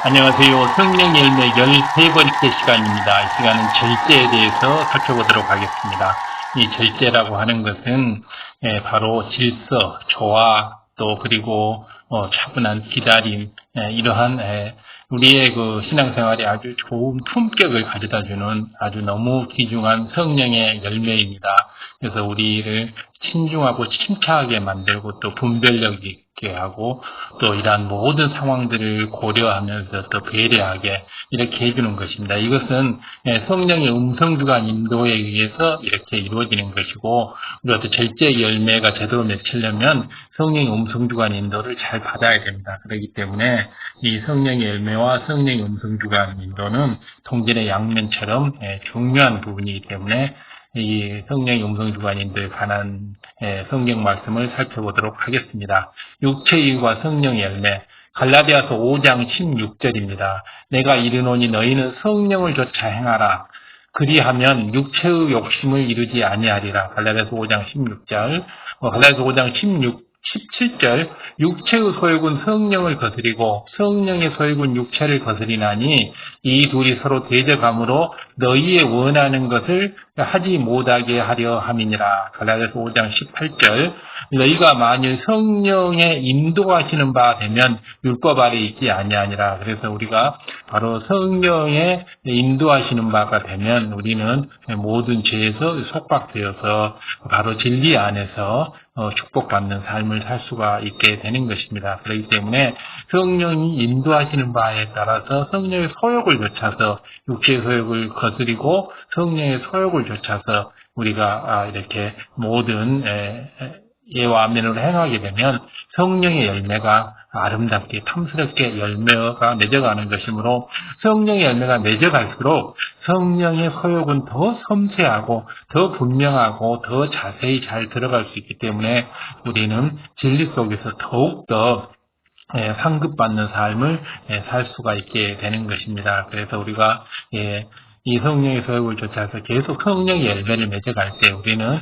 안녕하세요. 성령 열매 13번째 시간입니다. 이 시간은 절제에 대해서 살펴보도록 하겠습니다. 이 절제라고 하는 것은 바로 질서, 조화, 또 그리고 차분한 기다림, 이러한 우리의 그 신앙생활에 아주 좋은 품격을 가져다주는 아주 너무 귀중한 성령의 열매입니다. 그래서 우리를 신중하고 침착하게 만들고 또 분별력 있게 하고 또 이러한 모든 상황들을 고려하면서 또 배려하게 이렇게 해주는 것입니다. 이것은 성령의 음성주간 인도에 의해서 이렇게 이루어지는 것이고 우리가 또 절제 열매가 제대로 맺히려면 성령의 음성주간 인도를 잘 받아야 됩니다. 그렇기 때문에 이 성령의 열매와 성령의 음성주간 인도는 동전의 양면처럼 중요한 부분이기 때문에 이 성령의 음성주간 인도에 관한 성경 말씀을 살펴보도록 하겠습니다. 육체의 일과 성령의 열매, 갈라디아서 5장 16절입니다. 내가 이르노니 너희는 성령을 조차 행하라. 그리하면 육체의 욕심을 이루지 아니하리라. 갈라디아서 5장 16절, 갈라디아서 5장 17절, 육체의 소욕은 성령을 거스리고 성령의 소욕은 육체를 거스리나니 이 둘이 서로 대적함으로 너희의 원하는 것을 하지 못하게 하려 함이니라. 갈라디아서 5장 18절, 너희가 만일 성령의 인도하시는 바 되면 율법 아래 있지 아니하니라. 그래서 우리가 바로 성령의 인도하시는 바가 되면 우리는 모든 죄에서 속박되어서 바로 진리 안에서 축복받는 삶을 살 수가 있게 되는 것입니다. 그렇기 때문에 성령이 인도하시는 바에 따라서 성령의 소욕을 좇아서 육체의 소욕을 거스리고 성령의 소욕을 좇아서 우리가 이렇게 모든 예와 아멘으로 행하게 되면 성령의 열매가 아름답게 탐스럽게 열매가 맺어가는 것이므로 성령의 열매가 맺어갈수록 성령의 소욕은 더 섬세하고 더 분명하고 더 자세히 잘 들어갈 수 있기 때문에 우리는 진리 속에서 더욱더 상급받는 삶을 살 수가 있게 되는 것입니다. 그래서 우리가 이 성령의 소욕을 좇아서 계속 성령의 열매를 맺어갈 때 우리는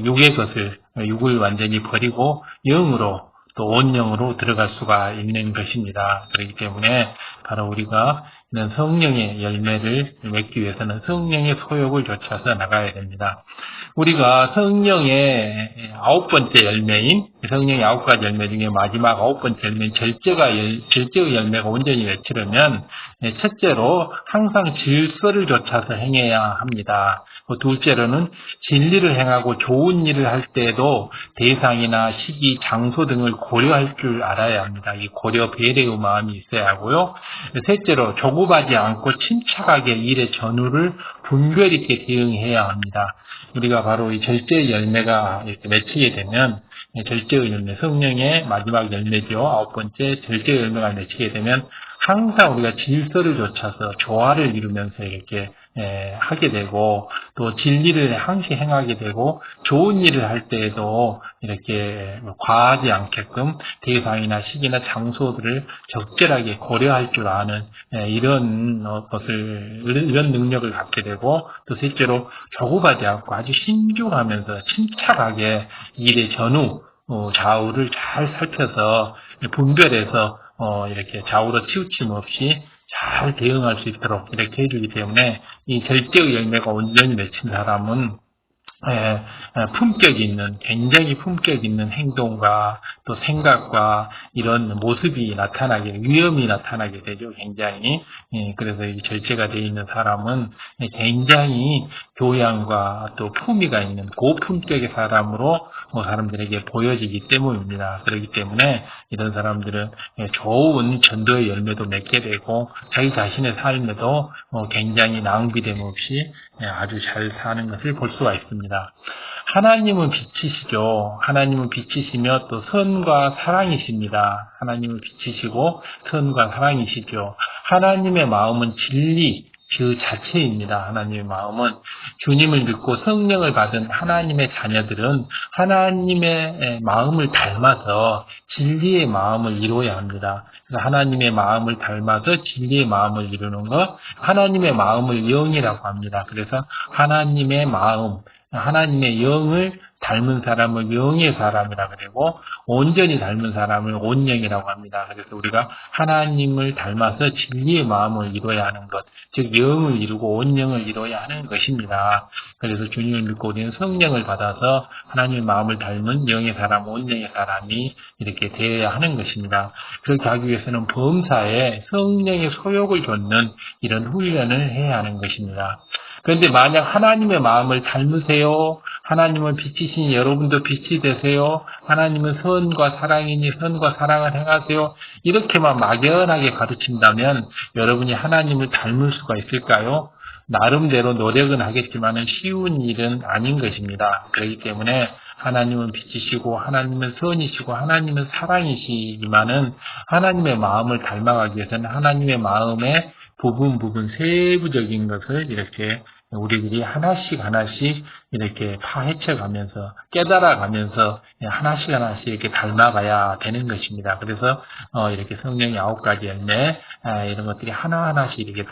육의 것을 육을 완전히 버리고 영으로 또 온영으로 들어갈 수가 있는 것입니다. 그렇기 때문에 바로 우리가 이런 성령의 열매를 맺기 위해서는 성령의 소욕을 좇아서 나가야 됩니다. 우리가 성령의 9번째 열매인 성령의 9가지 열매 중에 마지막 9번째 열매인 절제의 열매가 온전히 맺히려면 첫째로 항상 질서를 좇아서 행해야 합니다. 둘째로는 진리를 행하고 좋은 일을 할 때에도 대상이나 시기, 장소 등을 고려할 줄 알아야 합니다. 이 고려 배려의 마음이 있어야 하고요. 셋째로 조급하지 않고 침착하게 일의 전후를 분별 있게 대응해야 합니다. 우리가 바로 이 절제의 열매가 이렇게 맺히게 되면 절제의 열매, 성령의 마지막 열매죠. 9번째 절제의 열매가 맺히게 되면 항상 우리가 질서를 좇아서 조화를 이루면서 이렇게 하게 되고 또 진리를 항시 행하게 되고 좋은 일을 할 때에도 이렇게 과하지 않게끔 대상이나 시기나 장소들을 적절하게 고려할 줄 아는 이런 이런 능력을 갖게 되고 또 셋째로 조급하지 않고 아주 신중하면서 침착하게 일의 전후 좌우를 잘 살펴서 분별해서 이렇게 좌우로 치우침 없이 잘 대응할 수 있도록 이렇게 해주기 때문에 이 절제의 열매가 온전히 맺힌 사람은 품격 있는, 굉장히 품격 있는 행동과 또 생각과 이런 모습이 나타나게, 위험이 나타나게 되죠, 굉장히. 그래서 이 절제가 되어 있는 사람은 굉장히 교양과 또 품위가 있는 고품격의 사람으로 사람들에게 보여지기 때문입니다. 그렇기 때문에 이런 사람들은 좋은 전도의 열매도 맺게 되고 자기 자신의 삶에도 굉장히 낭비됨 없이 아주 잘 사는 것을 볼 수가 있습니다. 하나님은 빛이시죠. 하나님은 빛이시며 또 선과 사랑이십니다. 하나님은 빛이시고 선과 사랑이시죠. 하나님의 마음은 진리 그 자체입니다. 하나님의 마음은 주님을 믿고 성령을 받은 하나님의 자녀들은 하나님의 마음을 닮아서 진리의 마음을 이루어야 합니다. 그래서 하나님의 마음을 닮아서 진리의 마음을 이루는 것, 하나님의 마음을 영이라고 합니다. 그래서 하나님의 마음, 하나님의 영을 닮은 사람을 영의 사람이라 그러고 온전히 닮은 사람을 온영이라고 합니다. 그래서 우리가 하나님을 닮아서 진리의 마음을 이루어야 하는 것, 즉 영을 이루고 온영을 이루어야 하는 것입니다. 그래서 주님을 믿고 우리는 성령을 받아서 하나님의 마음을 닮은 영의 사람, 온영의 사람이 이렇게 되어야 하는 것입니다. 그렇게 하기 위해서는 범사에 성령의 소욕을 좇는 이런 훈련을 해야 하는 것입니다. 그런데 만약 하나님의 마음을 닮으세요. 하나님은 빛이시니 여러분도 빛이 되세요. 하나님은 선과 사랑이니 선과 사랑을 행하세요. 이렇게만 막연하게 가르친다면 여러분이 하나님을 닮을 수가 있을까요? 나름대로 노력은 하겠지만 쉬운 일은 아닌 것입니다. 그렇기 때문에 하나님은 빛이시고 하나님은 선이시고 하나님은 사랑이시지만은 하나님의 마음을 닮아가기 위해서는 하나님의 마음의 부분 세부적인 것을 이렇게 우리들이 하나씩 이렇게 파헤쳐가면서 깨달아가면서 하나씩 이렇게 닮아가야 되는 것입니다. 그래서 이렇게 성령의 9가지 열매 이런 것들이 하나하나씩 이렇게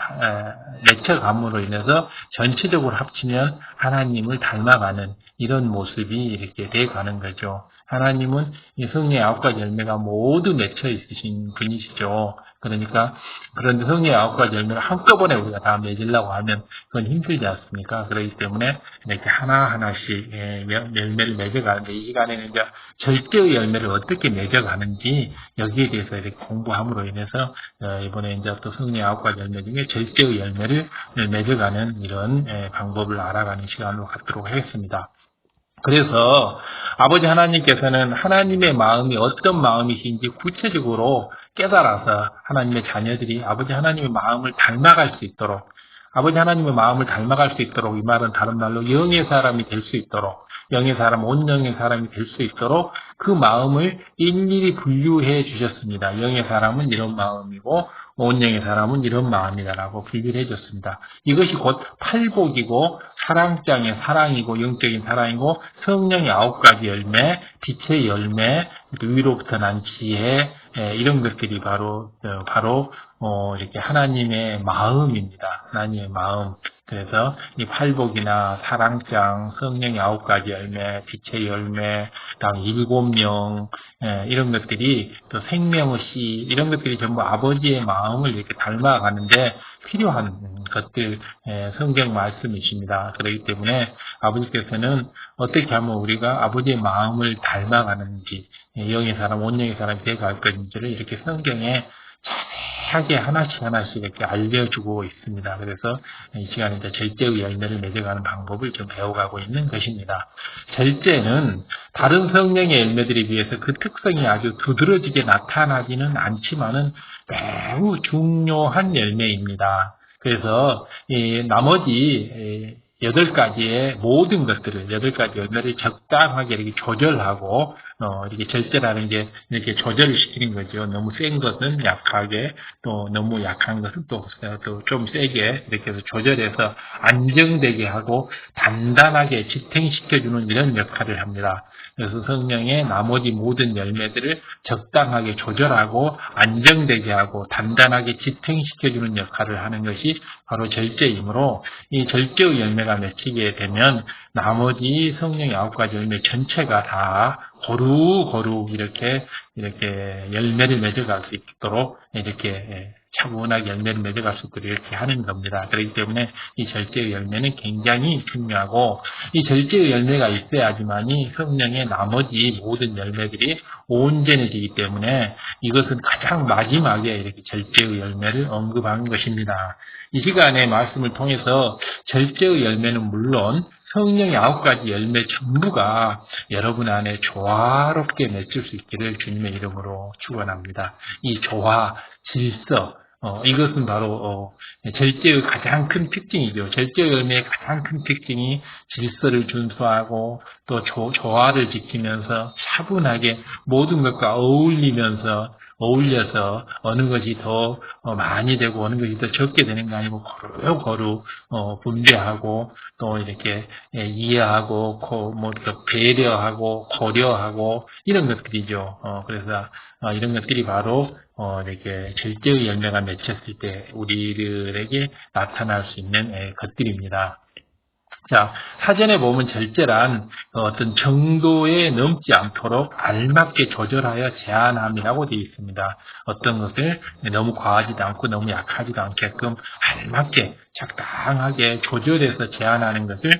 맺혀감으로 인해서 전체적으로 합치면 하나님을 닮아가는 이런 모습이 이렇게 돼가는 거죠. 하나님은 이 성령의 9가지 열매가 모두 맺혀 있으신 분이시죠. 그러니까 그런데 성령의 9가지 열매를 한꺼번에 우리가 다 맺으려고 하면 그건 힘들지 않습니까? 그렇기 때문에 이렇게 하나하나씩 열매를 맺어가는데 이 시간에는 이제 절대의 열매를 어떻게 맺어가는지 여기에 대해서 이렇게 공부함으로 인해서 이번에 이제 또 성령의 9가지 열매 중에 절대의 열매를 맺어가는 이런 방법을 알아가는 시간으로 갖도록 하겠습니다. 그래서 아버지 하나님께서는 하나님의 마음이 어떤 마음이신지 구체적으로 깨달아서 하나님의 자녀들이 아버지 하나님의 마음을 닮아갈 수 있도록 아버지 하나님의 마음을 닮아갈 수 있도록 이 말은 다른 말로 영의 사람이 될 수 있도록 영의 사람, 온영의 사람이 될 수 있도록 그 마음을 일일이 분류해 주셨습니다. 영의 사람은 이런 마음이고 온영의 사람은 이런 마음이다라고 분류를 해줬습니다. 이것이 곧 팔복이고 사랑장의 사랑이고 영적인 사랑이고 성령의 9가지 열매, 빛의 열매, 위로부터 난 지혜 이런 것들이 바로 이렇게 하나님의 마음입니다. 하나님의 마음. 그래서 이 팔복이나 사랑장, 성령의 9가지 열매, 빛의 열매, 다음 7명 이런 것들이 또 생명의 씨 이런 것들이 전부 아버지의 마음을 이렇게 닮아가는데 필요한 것들 성경 말씀이십니다. 그렇기 때문에 아버지께서는 어떻게 하면 우리가 아버지의 마음을 닮아가는지 영의 사람, 온영의 사람이 되어갈 것인지를 이렇게 성경에 자세하게 하나씩 이렇게 알려주고 있습니다. 그래서 이 시간에 이제 절제의 열매를 맺어가는 방법을 좀 배워가고 있는 것입니다. 절제는 다른 성령의 열매들에 비해서 그 특성이 아주 두드러지게 나타나지는 않지만은 매우 중요한 열매입니다. 그래서 이 나머지 8가지의 모든 것들을 8가지 열매를 적당하게 이렇게 조절하고 이렇게 절제라는 게 이렇게 조절을 시키는 거죠. 너무 센 것은 약하게 또 너무 약한 것은 또 좀 세게 이렇게 해서 조절해서 안정되게 하고 단단하게 지탱시켜주는 이런 역할을 합니다. 그래서 성령의 나머지 모든 열매들을 적당하게 조절하고 안정되게 하고 단단하게 지탱시켜주는 역할을 하는 것이 바로 절제이므로 이 절제의 열매가 맺히게 되면 나머지 성령의 9가지 열매 전체가 다 고루 이렇게 열매를 맺어갈 수 있도록 이렇게 차분하게 열매를 맺어갈 수 있도록 이렇게 하는 겁니다. 그렇기 때문에 이 절제의 열매는 굉장히 중요하고 이 절제의 열매가 있어야지만이 성령의 나머지 모든 열매들이 온전해지기 때문에 이것은 가장 마지막에 이렇게 절제의 열매를 언급한 것입니다. 이 시간의 말씀을 통해서 절제의 열매는 물론 성령의 9가지 열매 전부가 여러분 안에 조화롭게 맺힐 수 있기를 주님의 이름으로 축원합니다. 이 조화, 질서, 이것은 바로 절제의 가장 큰 특징이죠. 절제의 열매의 가장 큰 특징이 질서를 준수하고 또 조화를 지키면서 차분하게 모든 것과 어울려서 어느 것이 더 많이 되고 어느 것이 더 적게 되는 거 아니고 고루 분배하고 또 이렇게 이해하고 또 배려하고 고려하고 이런 것들이죠. 그래서 이런 것들이 바로 이렇게 절제의 열매가 맺혔을 때 우리들에게 나타날 수 있는 것들입니다. 자, 사전에 보면 절제란 어떤 정도에 넘지 않도록 알맞게 조절하여 제한함이라고 되어 있습니다. 어떤 것을 너무 과하지도 않고 너무 약하지도 않게끔 알맞게 적당하게 조절해서 제한하는 것을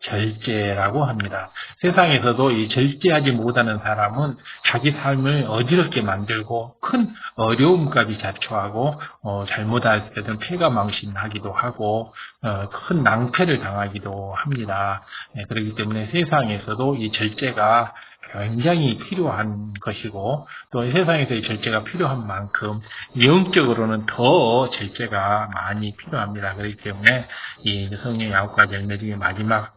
절제라고 합니다. 세상에서도 이 절제하지 못하는 사람은 자기 삶을 어지럽게 만들고 큰 어려움까지 자초하고 잘못할 때는 패가망신하기도 하고 큰 낭패를 당하기도 합니다. 그렇기 때문에 세상에서도 이 절제가 굉장히 필요한 것이고 또 세상에서 이 절제가 필요한 만큼 영적으로는 더 절제가 많이 필요합니다. 그렇기 때문에 이 성령의 9가지 열매 중에 마지막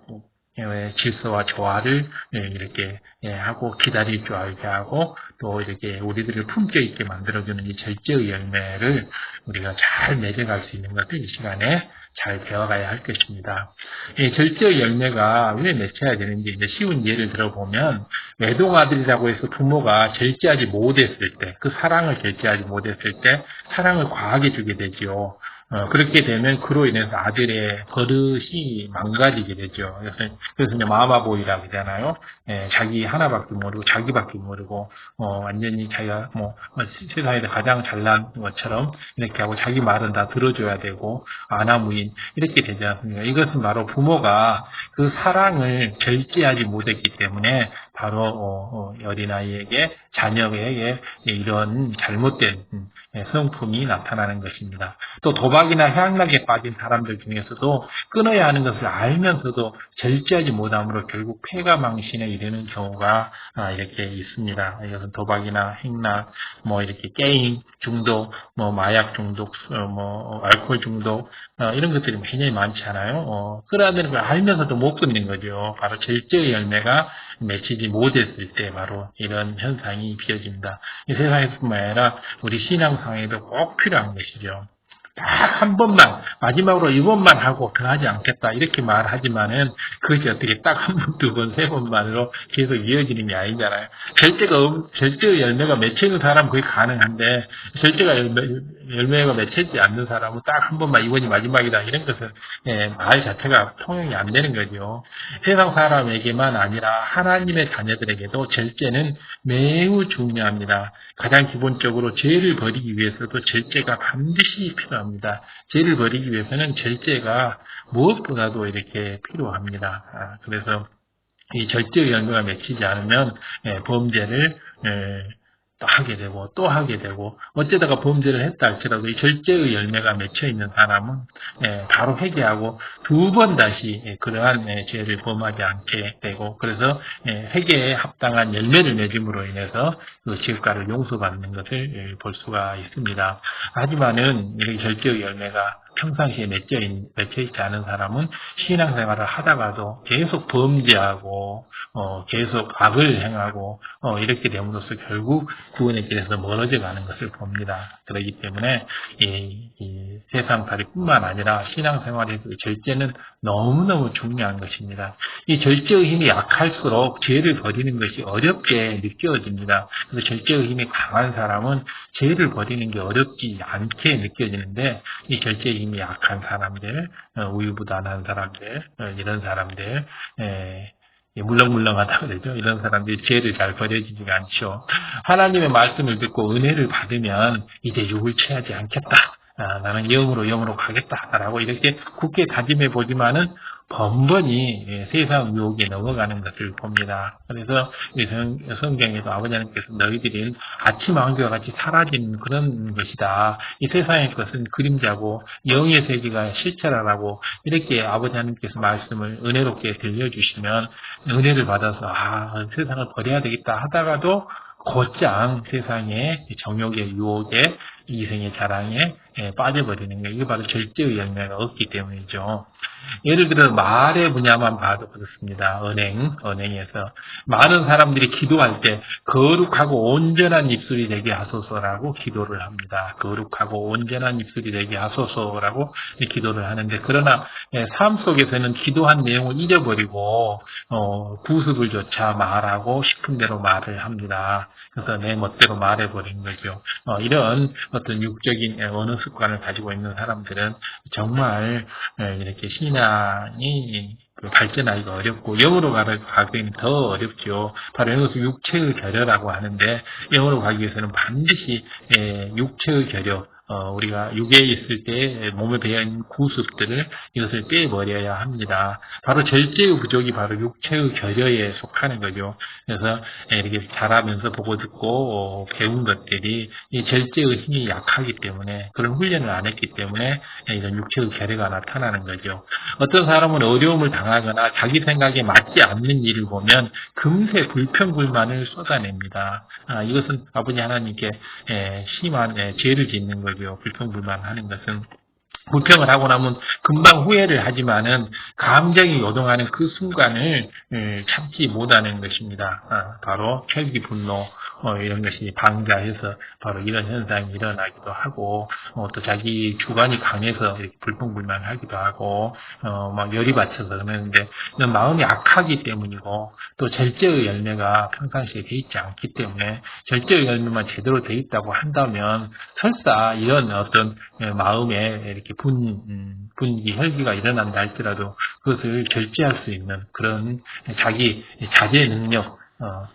질서와 조화를 이렇게 하고 기다릴 줄 알게 하고 또 이렇게 우리들을 품격 있게 만들어주는 이 절제의 열매를 우리가 잘 맺어갈 수 있는 것을 이 시간에 잘 배워가야 할 것입니다. 이 절제의 열매가 왜 맺혀야 되는지 이제 쉬운 예를 들어보면 외동아들이라고 해서 부모가 절제하지 못했을 때, 그 사랑을 절제하지 못했을 때 사랑을 과하게 주게 되지요. 그렇게 되면 그로 인해서 아들의 버릇이 망가지게 되죠. 그래서 이제 마마보이라고 하잖아요. 자기 하나밖에 모르고 자기밖에 모르고 완전히 자기가 세상에서 가장 잘난 것처럼 이렇게 하고 자기 말은 다 들어줘야 되고 아나무인 이렇게 되지 않습니까? 이것은 바로 부모가 그 사랑을 절제하지 못했기 때문에 바로 어린아이에게 자녀에게 이런 잘못된 성품이 나타나는 것입니다. 또 도박이나 향락에 빠진 사람들 중에서도 끊어야 하는 것을 알면서도 절제하지 못함으로 결국 패가망신에 이르는 경우가 이렇게 있습니다. 이것은 도박이나 행락, 이렇게 게임 중독, 마약 중독, 알코올 중독 이런 것들이 굉장히 많잖아요. 끊어야 되는 걸 알면서도 못 끊는 거죠. 바로 절제의 열매가 맺히지 못했을 때 바로 이런 현상이 비어집니다. 이 세상에뿐만 아니라 우리 신앙상에도 꼭 필요한 것이죠. 딱 한 번만 마지막으로 이번만 하고 더 하지 않겠다 이렇게 말하지만은 그것이 어떻게 딱 한 번, 두 번, 세 번만으로 계속 이어지는 게 아니잖아요. 절제의 열매가 맺히는 사람은 그게 가능한데 열매가 맺히지 않는 사람은 딱 한 번만 이번이 마지막이다 이런 것은 말 자체가 통용이 안 되는 거죠. 세상 사람에게만 아니라 하나님의 자녀들에게도 절제는 매우 중요합니다. 가장 기본적으로 죄를 버리기 위해서도 절제가 반드시 필요합니다. 죄를 버리기 위해서는 절제가 무엇보다도 이렇게 필요합니다. 그래서 이 절제의 열매가 맺히지 않으면 범죄를 또 하게 되고 또 하게 되고 어쩌다가 범죄를 했다 할지라도 이 절제의 열매가 맺혀 있는 사람은 바로 회개하고 두 번 다시 그러한 죄를 범하지 않게 되고 그래서 회개에 합당한 열매를 맺음으로 인해서 그 지옥가를 용서받는 것을 볼 수가 있습니다. 하지만은 이렇게 절제의 열매가 평상시에 맺혀 있지 않은 사람은 신앙생활을 하다가도 계속 범죄하고 계속 악을 행하고 이렇게 됨으로써 결국 구원의 길에서 멀어져 가는 것을 봅니다. 그렇기 때문에 이 세상살이뿐만 아니라 신앙생활의 절제는 너무너무 중요한 것입니다. 이 절제의 힘이 약할수록 죄를 버리는 것이 어렵게 느껴집니다. 그래서 절제의 힘이 강한 사람은 죄를 버리는 게 어렵지 않게 느껴지는데 이 절제의 힘이 약한 사람들, 우유부단한 사람들, 이런 사람들 물렁물렁하다 그러죠. 이런 사람들이 죄를 잘 버려지지가 않죠. 하나님의 말씀을 듣고 은혜를 받으면 이제 욕을 취하지 않겠다. 나는 영으로 가겠다라고 이렇게 굳게 다짐해 보지만은 번번이 세상 유혹에 넘어가는 것을 봅니다. 그래서 성경에도 아버지 하나님께서 너희들이 아침 안개와 같이 사라진 그런 것이다. 이 세상의 것은 그림자고 영의 세계가 실체라고 이렇게 아버지 하나님께서 말씀을 은혜롭게 들려주시면 은혜를 받아서 세상을 버려야 되겠다 하다가도 곧장 세상의 정욕의 유혹에 이생의 자랑에 빠져버리는 게 이게 바로 절제의 열매가 없기 때문이죠. 예를 들어 말의 분야만 봐도 그렇습니다. 언행에서 많은 사람들이 기도할 때 거룩하고 온전한 입술이 되게 하소서라고 기도를 합니다. 거룩하고 온전한 입술이 되게 하소서라고 기도를 하는데 그러나 삶 속에서는 기도한 내용을 잊어버리고 구습을조차 말하고 싶은 대로 말을 합니다. 그래서 내 멋대로 말해버린 거죠. 이런 어떤 육적인 언어 습관을 가지고 있는 사람들은 정말 이렇게 신앙이 발전하기가 어렵고 영으로 가기에는 더 어렵죠. 바로 이것을 육체의 결여라고 하는데 영으로 가기 위해서는 반드시 육체의 결여, 우리가 육에 있을 때 몸에 배어있는 구습들을 이것을 빼버려야 합니다. 바로 절제의 부족이 바로 육체의 결여에 속하는 거죠. 그래서 이렇게 자라면서 보고 듣고 배운 것들이 이 절제의 힘이 약하기 때문에 그런 훈련을 안 했기 때문에 이런 육체의 결여가 나타나는 거죠. 어떤 사람은 어려움을 당하거나 자기 생각에 맞지 않는 일을 보면 금세 불평불만을 쏟아냅니다. 이것은 아버지 하나님께 심한 죄를 짓는 거죠. 불평불만하는 것은 불평을 하고 나면 금방 후회를 하지만은 감정이 요동하는 그 순간을 참지 못하는 것입니다. 바로 혈기 분노 이런 것이 방자해서 바로 이런 현상이 일어나기도 하고 또 자기 주관이 강해서 이렇게 불평불만하기도 하고 막 열이 받쳐서 그러는데 마음이 악하기 때문이고 또 절제의 열매가 평상시에 돼 있지 않기 때문에 절제의 열매만 제대로 돼 있다고 한다면 설사 이런 어떤 마음에 이렇게 분기, 혈기가 일어난다 할지라도 그것을 절제할 수 있는 그런 자기 자제 능력,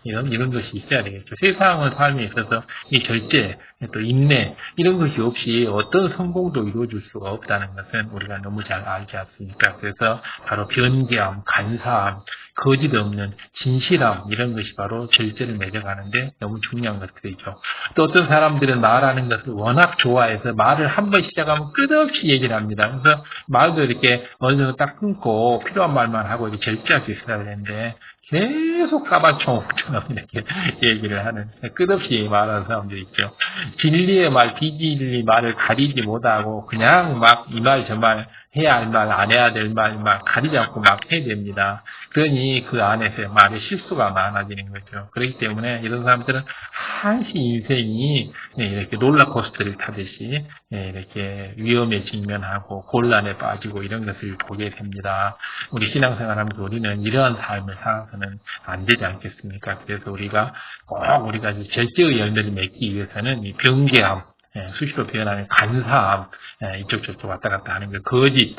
이런 것이 있어야 되겠죠. 세상의 삶에 있어서 이 절제, 또 인내, 이런 것이 없이 어떤 성공도 이루어질 수가 없다는 것은 우리가 너무 잘 알지 않습니까? 그래서 바로 변개함, 간사함, 거짓 없는 진실함, 이런 것이 바로 절제를 맺어가는데 너무 중요한 것들이죠. 또 어떤 사람들은 말하는 것을 워낙 좋아해서 말을 한 번 시작하면 끝없이 얘기를 합니다. 그래서 말도 이렇게 어느 정도 딱 끊고 필요한 말만 하고 이렇게 절제할 수 있어야 되는데 계속 까발총처럼 이렇게 얘기를 하는 끝없이 말하는 사람들이 있죠. 진리의 말, 비진리 말을 가리지 못하고 그냥 막 이 말 저 말 해야 할 말, 안 해야 될 말, 막 가리지 않고 막 해야 됩니다. 그러니 그 안에서 말의 실수가 많아지는 거죠. 그렇기 때문에 이런 사람들은 한시 인생이 이렇게 롤러코스터를 타듯이 이렇게 위험에 직면하고 곤란에 빠지고 이런 것을 보게 됩니다. 우리 신앙생활하면서 우리는 이러한 삶을 살아서는 안 되지 않겠습니까? 그래서 우리가 꼭 우리가 절제의 열매를 맺기 위해서는 이 변개함, 수시로 표현하는 간사함, 이쪽 저쪽 왔다 갔다 하는 것, 거짓,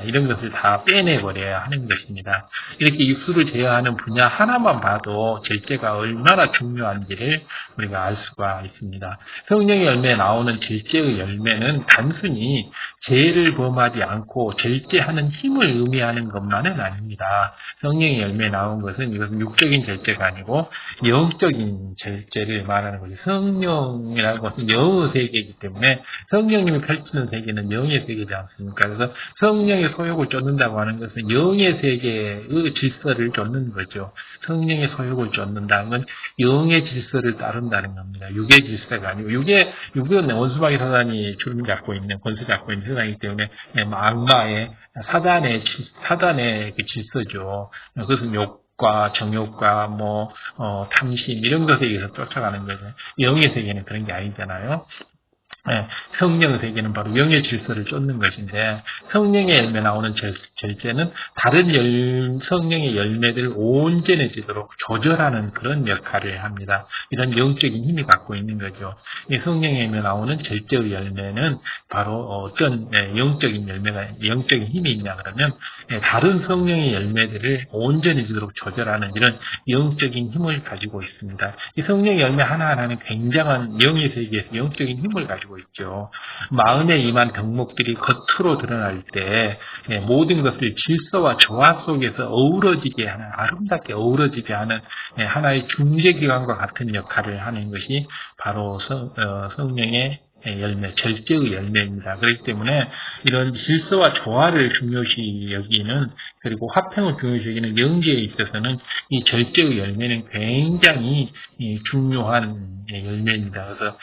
이런 것을 다 빼내버려야 하는 것입니다. 이렇게 육수를 제어하는 분야 하나만 봐도 절제가 얼마나 중요한지를 우리가 알 수가 있습니다. 성령의 열매에 나오는 절제의 열매는 단순히 죄를 범하지 않고 절제하는 힘을 의미하는 것만은 아닙니다. 성령의 열매에 나온 것은 이것은 육적인 절제가 아니고 영적인 절제를 말하는 거죠. 성령이라는 것은 영의 세계이기 때문에 성령님이 펼치는 세계는 영의 세계지 않습니까? 그래서 성령의 소욕을 쫓는다고 하는 것은 영의 세계의 질서를 쫓는 거죠. 성령의 소욕을 쫓는다는 건 영의 질서를 따른다는 겁니다. 육의 질서가 아니고 육은 원수마귀 사단이 주름 잡고 있는 권세 잡고 있는 세상이기 때문에 악마의 사단의 그 질서죠. 그것은 욕과 정욕과 탐심 이런 것에 의해서 쫓아가는 거죠. 영의 세계는 그런 게 아니잖아요. 성령의 세계는 바로 영의 질서를 쫓는 것인데 성령의 열매 나오는 절제는 다른 성령의 열매들을 온전해지도록 조절하는 그런 역할을 합니다. 이런 영적인 힘이 갖고 있는 거죠. 이 성령의 열매 나오는 절제의 열매는 바로 어떤 영적인 힘이 있냐 그러면 다른 성령의 열매들을 온전해지도록 조절하는 이런 영적인 힘을 가지고 있습니다. 이 성령의 열매 하나하나는 굉장한 영의 세계에서 영적인 힘을 가지고 있죠. 마음에 임한 덕목들이 겉으로 드러날 때 모든 것을 질서와 조화 속에서 어우러지게 하는, 아름답게 어우러지게 하는 하나의 중재기관과 같은 역할을 하는 것이 바로 성령의 열매, 절제의 열매입니다. 그렇기 때문에 이런 질서와 조화를 중요시 여기는, 그리고 화평을 중요시 여기는 영계에 있어서는 이 절제의 열매는 굉장히 중요한 열매입니다. 그래서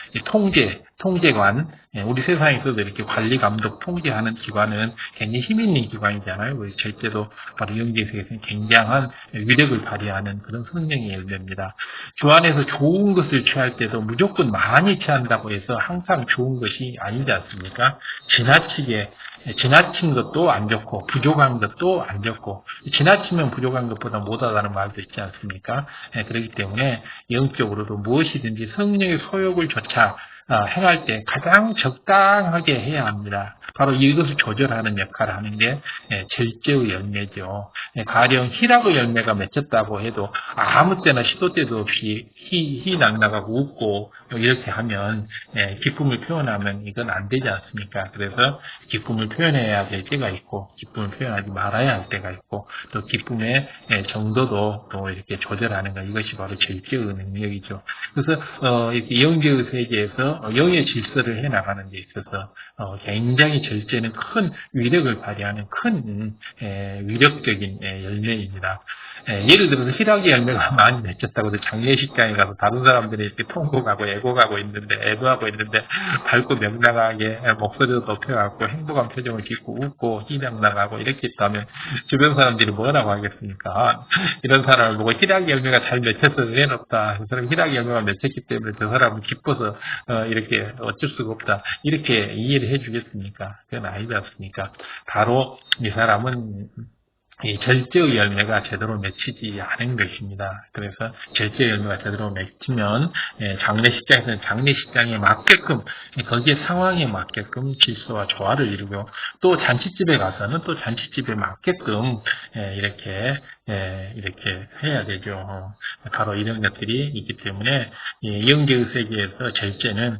통제관, 우리 세상에서도 이렇게 관리, 감독, 통제하는 기관은 굉장히 힘 있는 기관이잖아요. 절제도 바로 영계에서는 굉장한 위력을 발휘하는 그런 성령의 열매입니다. 주 안에서 좋은 것을 취할 때도 무조건 많이 취한다고 해서 항상 좋은 것이 아니지 않습니까? 지나친 것도 안 좋고 부족한 것도 안 좋고, 지나치면 부족한 것보다 못하다는 말도 있지 않습니까? 그렇기 때문에 영적으로도 무엇이든지 성령의 소욕을 조차 행할 때 가장 적당하게 해야 합니다. 바로 이것을 조절하는 역할을 하는 게 절제의 열매죠. 가령 희락의 열매가 맺혔다고 해도 아무 때나 시도 때도 없이 희낙낙하고 웃고 이렇게 하면 기쁨을 표현하면 이건 안 되지 않습니까? 그래서 기쁨을 표현해야 될 때가 있고 기쁨을 표현하지 말아야 할 때가 있고 또 기쁨의 정도도 또 이렇게 조절하는 것, 이것이 바로 절제의 능력이죠. 그래서 이렇게 영계의 세계에서 영의 질서를 해나가는 데 있어서 굉장히 절제는 큰 위력을 발휘하는 큰 위력적인 열매입니다. 예를 들어서 희락의 열매가 많이 맺혔다고 해서 장례식장에 가서 다른 사람들이 이렇게 통곡하고 애곡하고 있는데, 애도하고 있는데, 밝고 명랑하게 목소리도 높여갖고 행복한 표정을 짓고 웃고 희낙낙하고 이렇게 있다면 주변 사람들이 뭐라고 하겠습니까? 이런 사람을 보고 희락의 열매가 잘 맺혔어, 왜 없다. 그 사람 희락의 열매가 맺혔기 때문에 저 사람은 기뻐서 이렇게 어쩔 수가 없다. 이렇게 이해를 해주겠습니까? 그건 아니지 않습니까? 바로 이 사람은 이 절제의 열매가 제대로 맺히지 않은 것입니다. 그래서 절제의 열매가 제대로 맺히면 장례식장에서는 장례식장에 맞게끔 거기에 상황에 맞게끔 질서와 조화를 이루고 또 잔치집에 가서는 또 잔치집에 맞게끔 이렇게 해야 되죠. 바로 이런 것들이 있기 때문에 영계의 세계에서 절제는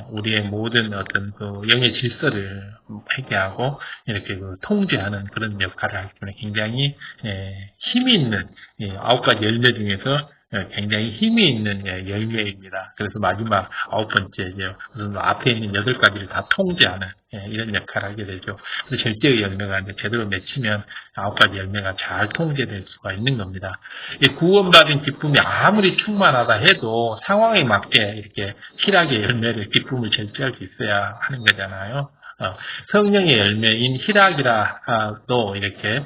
우리의 모든 어떤 그 영의 질서를 회개하고 이렇게 그 통제하는 그런 역할을 하기 때문에 굉장히 힘이 있는 9가지 열매 중에서 굉장히 힘이 있는 열매입니다. 그래서 마지막 9번째죠. 앞에 있는 8가지를 다 통제하는 이런 역할을 하게 되죠. 그래서 절제의 열매가 이제 제대로 맺히면 9가지 열매가 잘 통제될 수가 있는 겁니다. 구원받은 기쁨이 아무리 충만하다 해도 상황에 맞게 이렇게 희락의 열매를 기쁨을 절제할 수 있어야 하는 거잖아요. 성령의 열매인 희락이라도 이렇게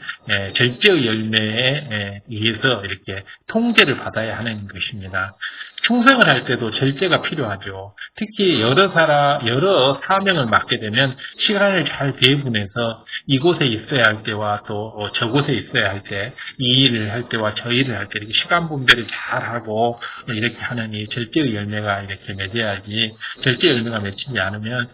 절제의 열매에 의해서 이렇게 통제를 받아야 하는 것입니다. 충성을 할 때도 절제가 필요하죠. 특히 여러 사명을 맡게 되면 시간을 잘 배분해서 이곳에 있어야 할 때와 또 저곳에 있어야 할 때, 이 일을 할 때와 저 일을 할 때 이렇게 시간 분배를 잘 하고 이렇게 하는 이 절제의 열매가 이렇게 맺어야지. 절제 열매가 맺히지 않으면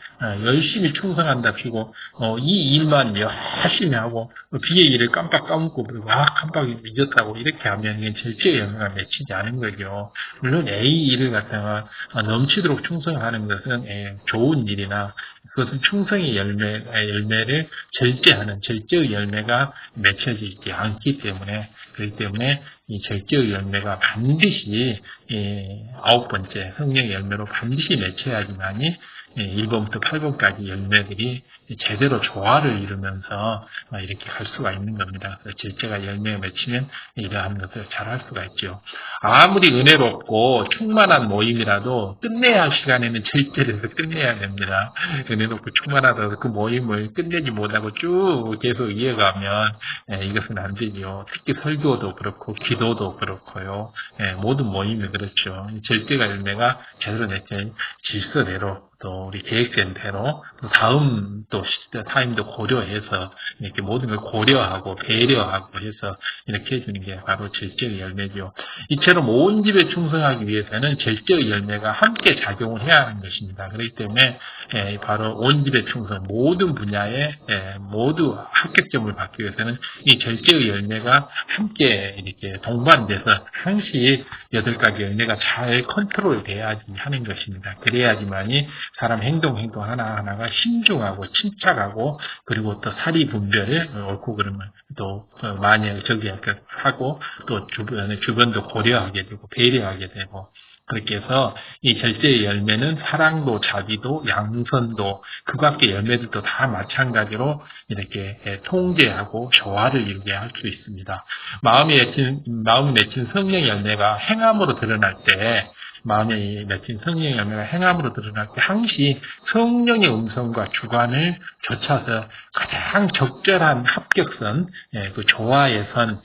열심히 충성한답시고 이 일만 열심히 하고 비의 일을 깜빡 까먹고 깜빡 잊었다고 이렇게 하면 이게 절제의 열매가 맺히지 않은 거죠. 물론 A 일을 갖다가 넘치도록 충성하는 것은 좋은 일이나 그것은 충성의 열매를 절제하는 절제의 열매가 맺혀지지 않기 때문에 그렇기 때문에 이 절제의 열매가 반드시 9번째 성령의 열매로 반드시 맺혀야지만이 1번부터 8번까지 열매들이 제대로 조화를 이루면서 이렇게 갈 수가 있는 겁니다. 절제가 열매가 맺히면 이러한 것을 잘 할 수가 있죠. 아무리 은혜롭고 충만한 모임이라도 끝내야 할 시간에는 절제를 해서 끝내야 됩니다. 은혜롭고 충만하다고 그 모임을 끝내지 못하고 쭉 계속 이어가면 이것은 안 되죠. 특히 설교도 그렇고 기도도 그렇고요. 모든 모임이 그렇죠. 절제가 열매가 제대로 맺힌 질서대로 또 우리 계획된 대로 또 다음 또 타임도 고려해서 이렇게 모든 걸 고려하고 배려하고 해서 이렇게 해주는 게 바로 절제의 열매죠. 이처럼 온 집에 충성하기 위해서는 절제의 열매가 함께 작용을 해야 하는 것입니다. 그렇기 때문에 바로 온 집의 충성 모든 분야에 모두 합격점을 받기 위해서는 이 절제의 열매가 함께 이렇게 동반돼서 항시 8가지 열매가 잘 컨트롤 돼야지 하는 것입니다. 그래야지만이 사람 행동 하나하나가 신중하고 침착하고 그리고 또 사리 분별을 옳고 그름을 또 만약 저기 하고 또 주변도 고려하게 되고 배려하게 되고 그렇게 해서 이 절제의 열매는 사랑도 자비도 양선도 그 밖의 열매들도 다 마찬가지로 이렇게 통제하고 조화를 이루게 할 수 있습니다. 마음이 맺힌 성령의 열매가 행함으로 드러날 때 마음에 맺힌 성령의 열매가 행함으로 드러날 때 항시 성령의 음성과 주관을 좇아서 가장 적절한 합격선, 그 조화의 선,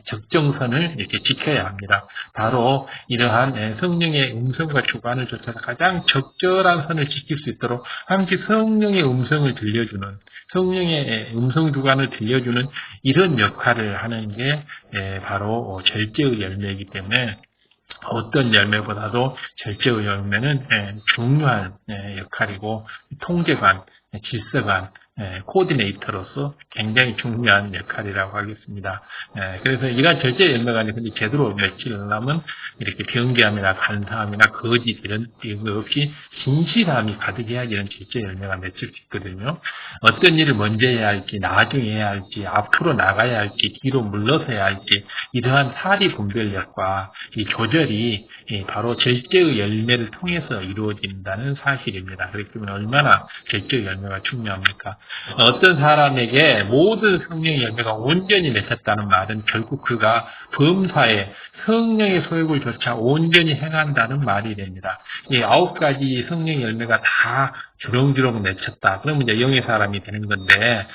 적정선을 이렇게 지켜야 합니다. 바로 이러한 성령의 음성과 주관을 좇아서 가장 적절한 선을 지킬 수 있도록 항시 성령의 음성을 들려주는, 성령의 음성 주관을 들려주는 이런 역할을 하는 게 바로 절제의 열매이기 때문에 어떤 열매보다도 절제의 열매는 중요한 역할이고 통제관, 질서관, 코디네이터로서 굉장히 중요한 역할이라고 하겠습니다. 그래서 이러한 절제 열매가 근데 제대로 맺히려면 이렇게 변개함이나 간사함이나 거짓 이런 거 없이 진실함이 가득해야 이런 절제 열매가 맺힐 수 있거든요. 어떤 일을 먼저 해야 할지, 나중에 해야 할지, 앞으로 나가야 할지, 뒤로 물러서야 할지 이러한 사리 분별력과 이 조절이 바로 절제의 열매를 통해서 이루어진다는 사실입니다. 그렇기 때문에 얼마나 절제의 열매가 중요합니까? 어떤 사람에게 모든 성령의 열매가 온전히 맺혔다는 말은 결국 그가 범사에 성령의 소욕을 조차 온전히 행한다는 말이 됩니다. 이 9가지 성령의 열매가 다 주렁주렁 맺혔다. 그러면 이제 영의 사람이 되는 건데,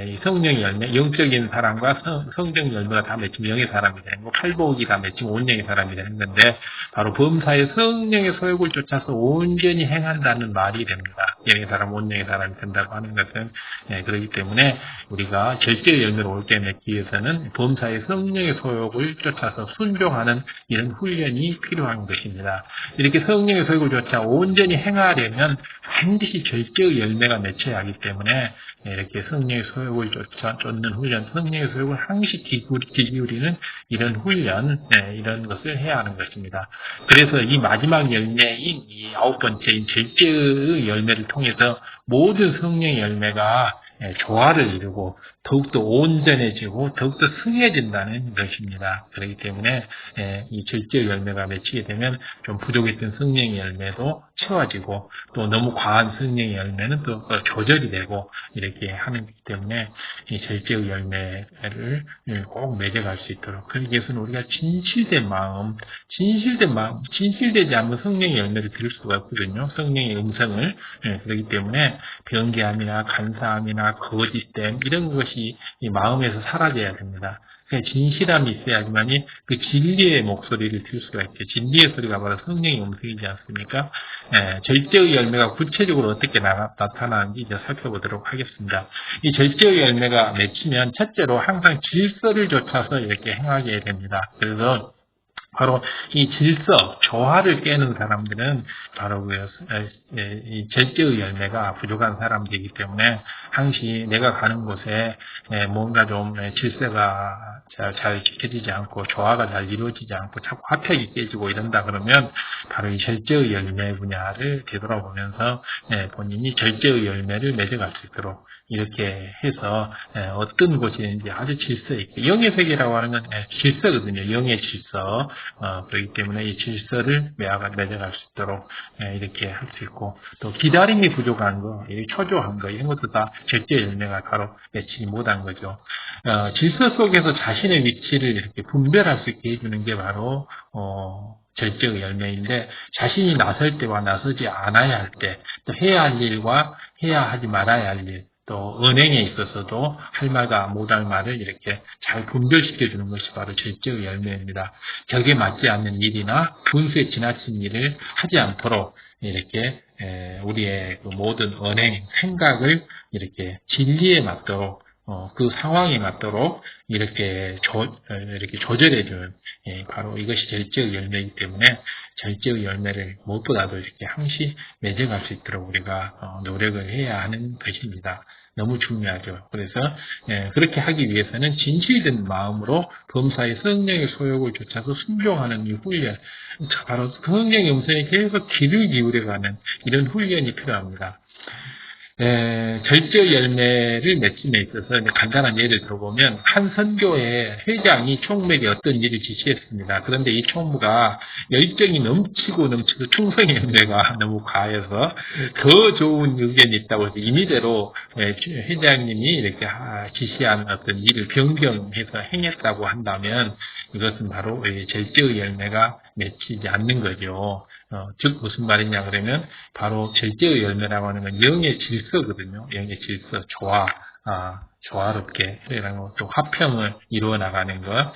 이 성령의 열매, 영적인 사람과 성적 열매가 다 맺히면 영의 사람이 되는 거고, 팔복이 다 맺히면 온영의 사람이 되는 건데, 바로 범사에 성령의 소욕을 쫓아서 온전히 행한다는 말이 됩니다. 영의 사람, 온영의 사람이 된다고 하는 것은, 그렇기 때문에 우리가 절제의 열매로 옳게 맺기 위해서는 범사에 성령의 소욕을 쫓아서 순종하는 이런 훈련이 필요한 것입니다. 이렇게 성령의 소욕을 쫓아 온전히 행하려면 반드시 절제의 열매가 맺혀야 하기 때문에 이렇게 성령의 소욕을 쫓는 훈련, 성령의 소욕을 항시 기울이는 이런 훈련, 이런 것을 해야 하는 것입니다. 그래서 이 마지막 열매인 이 9번째인 절제의 열매를 통해서 모든 성령의 열매가 조화를 이루고 더욱더 온전해지고 더욱더 승해진다는 것입니다. 그렇기 때문에 이 절제의 열매가 맺히게 되면 좀 부족했던 성령의 열매도 채워지고 또 너무 과한 성령의 열매는 또 조절이 되고 이렇게 하는 거기 때문에 이 절제의 열매를 꼭 맺어갈 수 있도록 그러기 위해서는 우리가 진실된 마음, 진실되지 않으면 성령의 열매를 들을 수가 없거든요. 성령의 음성을. 그렇기 때문에 변개함이나 간사함이나 거짓됨 이런 것이 이 마음에서 사라져야 됩니다. 진실함이 있어야지만이 그 진리의 목소리를 들을 수가 있죠. 진리의 소리가 바로 성령의 음성이지 않습니까? 절제의 열매가 구체적으로 어떻게 나타나는지 이제 살펴보도록 하겠습니다. 이 절제의 열매가 맺히면 첫째로 항상 질서를 좇아서 이렇게 행하게 됩니다. 그래서 바로 이 질서, 조화를 깨는 사람들은 바로 이 절제의 열매가 부족한 사람들이기 때문에 항시 내가 가는 곳에 뭔가 좀 질서가 잘 지켜지지 않고 조화가 잘 이루어지지 않고 자꾸 화평이 깨지고 이런다 그러면 바로 이 절제의 열매 분야를 되돌아보면서 본인이 절제의 열매를 맺어갈 수 있도록 이렇게 해서 어떤 곳이든지 아주 질서 있게 영의 세계라고 하는 건 질서거든요. 영의 질서. 그렇기 때문에 이 질서를 맺어갈 수 있도록 이렇게 할 수 있고 또 기다림이 부족한 거, 초조한 거 이런 것도 다 절제 열매가 바로 맺히지 못한 거죠. 질서 속에서 자신의 위치를 이렇게 분별할 수 있게 해주는 게 바로 절제의 열매인데 자신이 나설 때와 나서지 않아야 할 때, 또 해야 할 일과 해야 하지 말아야 할 일, 또 은행에 있어서도 할 말과 못할 말을 이렇게 잘 분별시켜주는 것이 바로 절제의 열매입니다. 격에 맞지 않는 일이나 분수에 지나친 일을 하지 않도록 이렇게 우리의 그 모든 언행, 생각을 이렇게 진리에 맞도록 그 상황에 맞도록 이렇게 조절해주는 바로 이것이 절제의 열매이기 때문에 절제의 열매를 무엇보다도 이렇게 항시 맺어갈 수 있도록 우리가 노력을 해야 하는 것입니다. 너무 중요하죠. 그래서 그렇게 하기 위해서는 진실된 마음으로 범사의 성령의 소욕을 좇아서 순종하는 이 훈련, 바로 성령의 음성에 계속 귀를 기울여가는 이런 훈련이 필요합니다. 절제 열매를 맺힘에 있어서 간단한 예를 들어보면 한 선교회 회장이 총무에게 어떤 일을 지시했습니다. 그런데 이 총무가 열정이 넘치고 충성의 열매가 너무 과해서 더 좋은 의견이 있다고 해서 임의대로 회장님이 이렇게 지시한 어떤 일을 변경해서 행했다고 한다면 이것은 바로 절제의 열매가 맺히지 않는 거죠. 즉 무슨 말이냐 그러면 바로 절제의 열매라고 하는 건 영의 질서거든요. 영의 질서, 조화. 조화롭게 또 화평을 이루어 나가는 것,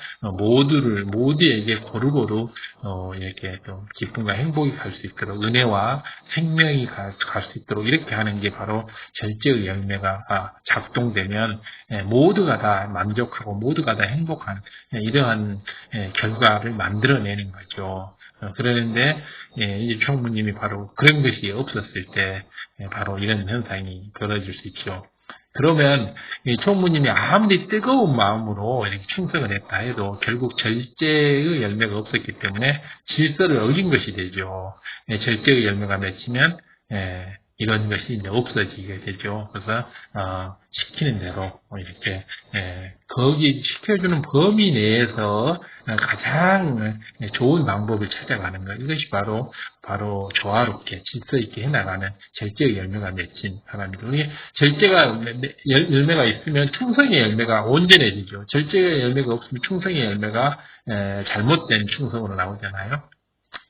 모두에게 고루고루 이렇게 또 기쁨과 행복이 갈 수 있도록, 은혜와 생명이 갈 수 있도록 이렇게 하는 게 바로 절제의 열매가 작동되면 모두가 다 만족하고 모두가 다 행복한 이러한 결과를 만들어내는 거죠. 그러는데 이제 총무님이 바로 그런 것이 없었을 때 바로 이런 현상이 벌어질 수 있죠. 그러면 이 총무님이 아무리 뜨거운 마음으로 이렇게 충성을 했다 해도 결국 절제의 열매가 없었기 때문에 질서를 어긴 것이 되죠. 절제의 열매가 맺히면 이런 것이 이제 없어지게 되죠. 그래서 시키는 대로 이렇게 거기 시켜주는 범위 내에서 가장 좋은 방법을 찾아가는 것, 이것이 바로 조화롭게 질서 있게 해나가는 절제의 열매가 맺힌 사람이죠. 절제가 열매가 있으면 충성의 열매가 온전해지죠. 절제의 열매가 없으면 충성의 열매가 잘못된 충성으로 나오잖아요.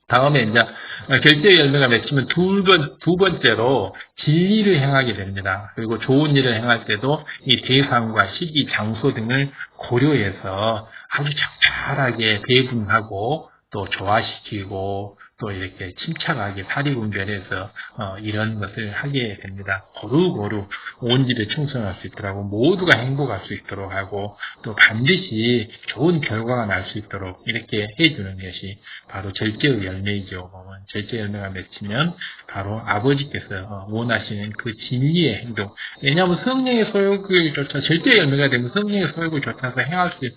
다음에 이제 결제의 열매가 맺히면 두 번째로 진리를 행하게 됩니다. 그리고 좋은 일을 행할 때도 이 대상과 시기, 장소 등을 고려해서 아주 적절하게 배분하고 또 조화시키고 또 이렇게 침착하게 사리분별해서 이런 것을 하게 됩니다. 고루고루 온 집에 충성할 수 있도록 모두가 행복할 수 있도록 하고 또 반드시 좋은 결과가 날 수 있도록 이렇게 해주는 것이 바로 절제의 열매이죠. 절제의 열매가 맺히면 바로 아버지께서 원하시는 그 진리의 행동. 왜냐하면 성령의 소욕을 쫓아 절제의 열매가 되면 성령의 소욕을 쫓아서 행할 수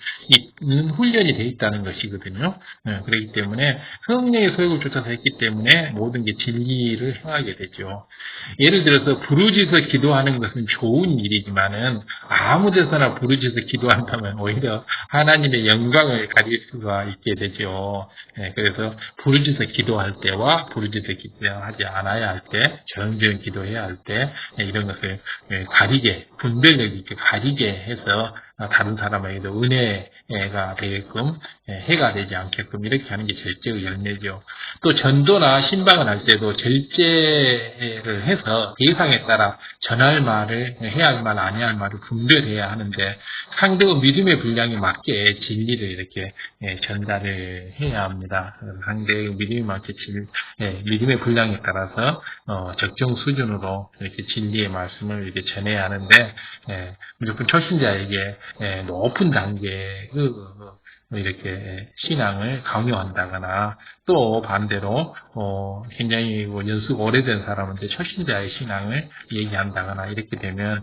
있는 훈련이 되어 있다는 것이거든요. 그렇기 때문에 성령의 소욕을 쫓아서 했기 때문에 모든 게 진리를 행하게 되죠. 예를 들어서 부르짖어 기도하는 것은 좋은 일이지만은 아무 데서나 부르짖어 기도한다면 오히려 하나님의 영광을 가릴 수가 있게 되죠. 그래서 부르짖어 기도할 때와 부르짖어 기도하지 않아야 할 때, 조용조용 기도해야 할 때 이런 것을 가리게, 분별력 있게 가리게 해서 다른 사람에게도 은혜가 되게끔 해가 되지 않게끔 이렇게 하는 게 절제의 열매죠. 또 전도나 신방을 할 때도 절제를 해서 대상에 따라 전할 말을 해야 할 말, 아니야 할 말을 분별해야 하는데 상대의 믿음의 분량에 맞게 진리를 이렇게 전달을 해야 합니다. 상대의 믿음에 맞게 믿음의 분량에 따라서 적정 수준으로 이렇게 진리의 말씀을 이렇게 전해야 하는데 무조건 초신자에게 높은 단계의 이렇게 신앙을 강요한다거나 또 반대로 굉장히 연수가 오래된 사람한테 초신자의 신앙을 얘기한다거나 이렇게 되면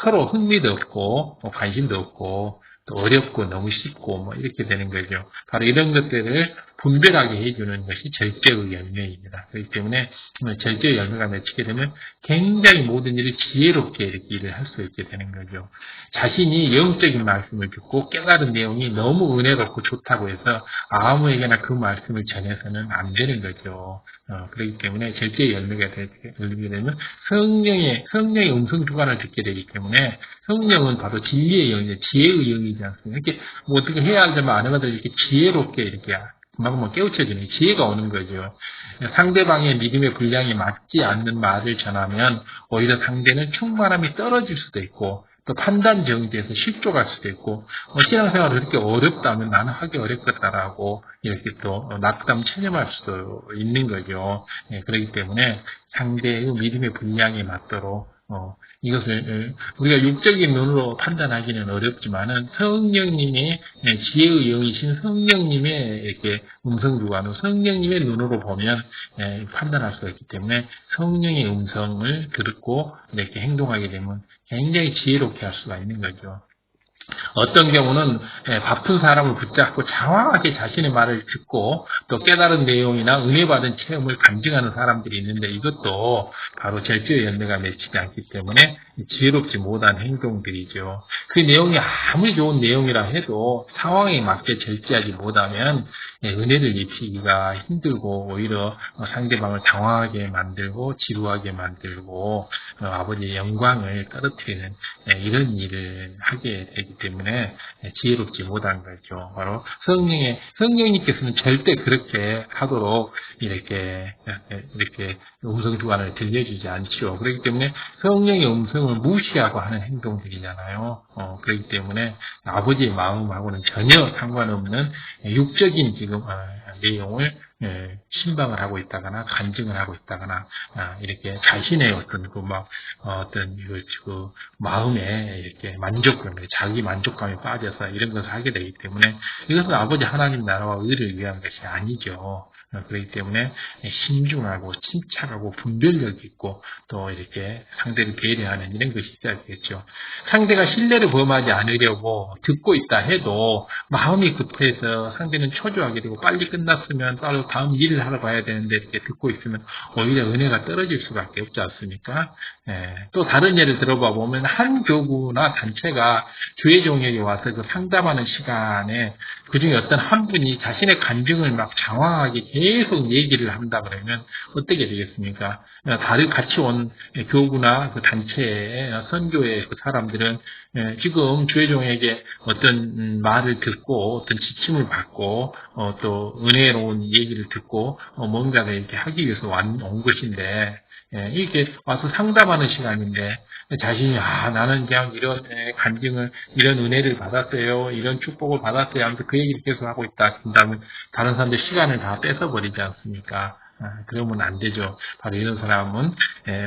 서로 흥미도 없고 관심도 없고 또 어렵고 너무 쉽고 이렇게 되는 거죠. 바로 이런 것들을 분별하게 해주는 것이 절제의 열매입니다. 그렇기 때문에 절제의 열매가 맺히게 되면 굉장히 모든 일을 지혜롭게 이렇게 일을 할 수 있게 되는 거죠. 자신이 영적인 말씀을 듣고 깨달은 내용이 너무 은혜롭고 좋다고 해서 아무에게나 그 말씀을 전해서는 안 되는 거죠. 그렇기 때문에 절제의 열매가 되게 되면 성령의 음성 주관을 듣게 되기 때문에 성령은 바로 진리의 영이죠. 지혜의 영이지 않습니까? 이렇게 어떻게 해야 할 점을 안 해봐도 이렇게 지혜롭게 이렇게 금방 깨우쳐지는 지혜가 오는 거죠. 상대방의 믿음의 분량이 맞지 않는 말을 전하면 오히려 상대는 충만함이 떨어질 수도 있고 또 판단 정지에서 실족할 수도 있고 신앙생활이 그렇게 어렵다면 나는 하기 어렵겠다라고 이렇게 또 낙담 체념할 수도 있는 거죠. 그렇기 때문에 상대의 믿음의 분량에 맞도록 이것을 우리가 육적인 눈으로 판단하기는 어렵지만은 성령님의 지혜의 영이신 성령님의 이렇게 음성 주관으로 성령님의 눈으로 보면 판단할 수가 있기 때문에 성령의 음성을 듣고 이렇게 행동하게 되면 굉장히 지혜롭게 할 수가 있는 거죠. 어떤 경우는 바쁜 사람을 붙잡고 장황하게 자신의 말을 듣고 또 깨달은 내용이나 은혜 받은 체험을 간증하는 사람들이 있는데 이것도 바로 절제의 열매가 맺히지 않기 때문에 지혜롭지 못한 행동들이죠. 그 내용이 아무리 좋은 내용이라 해도 상황에 맞게 절제하지 못하면 은혜를 입히기가 힘들고 오히려 상대방을 당황하게 만들고 지루하게 만들고 아버지의 영광을 떨어뜨리는 이런 일을 하게 되기 때문에 지혜롭지 못한 거죠. 바로 성령님께서는 절대 그렇게 하도록 이렇게 음성 주관을 들려주지 않죠. 그렇기 때문에 성령의 음성을 무시하고 하는 행동들이잖아요. 그렇기 때문에 아버지의 마음하고는 전혀 상관없는 육적인 지금 내용을 신방을 하고 있다거나 간증을 하고 있다거나 이렇게 자신의 어떤 그 마음에 이렇게 만족감에 자기 만족감에 빠져서 이런 것을 하게 되기 때문에 이것은 아버지 하나님 나라와 의를 위한 것이 아니죠. 그렇기 때문에 신중하고 침착하고 분별력 있고 또 이렇게 상대를 배려하는 이런 것이 있어야 되겠죠. 상대가 신뢰를 범하지 않으려고 듣고 있다 해도 마음이 급해서 상대는 초조하게 되고 빨리 끝났으면 따로 다음 일을 하러 가야 되는데 이렇게 듣고 있으면 오히려 은혜가 떨어질 수밖에 없지 않습니까? 또 다른 예를 들어봐 보면 한 교구나 단체가 교회 종역에 와서 그 상담하는 시간에 그중에 어떤 한 분이 자신의 간증을 막 장황하게 계속 얘기를 한다 그러면 어떻게 되겠습니까? 다른 같이 온 교구나 그 단체의 선교의 그 사람들은 지금 교회 종에게 어떤 말을 듣고 어떤 지침을 받고 또 은혜로운 얘기를 듣고 뭔가를 이렇게 하기 위해서 온 것인데 이렇게 와서 상담하는 시간인데 자신이 나는 그냥 이런 간증을 이런 은혜를 받았어요, 이런 축복을 받았어요 하면서 그 얘기를 계속 하고 있다 한다면 다른 사람들 시간을 다 뺏어버리지 않습니까? 그러면 안 되죠. 바로 이런 사람은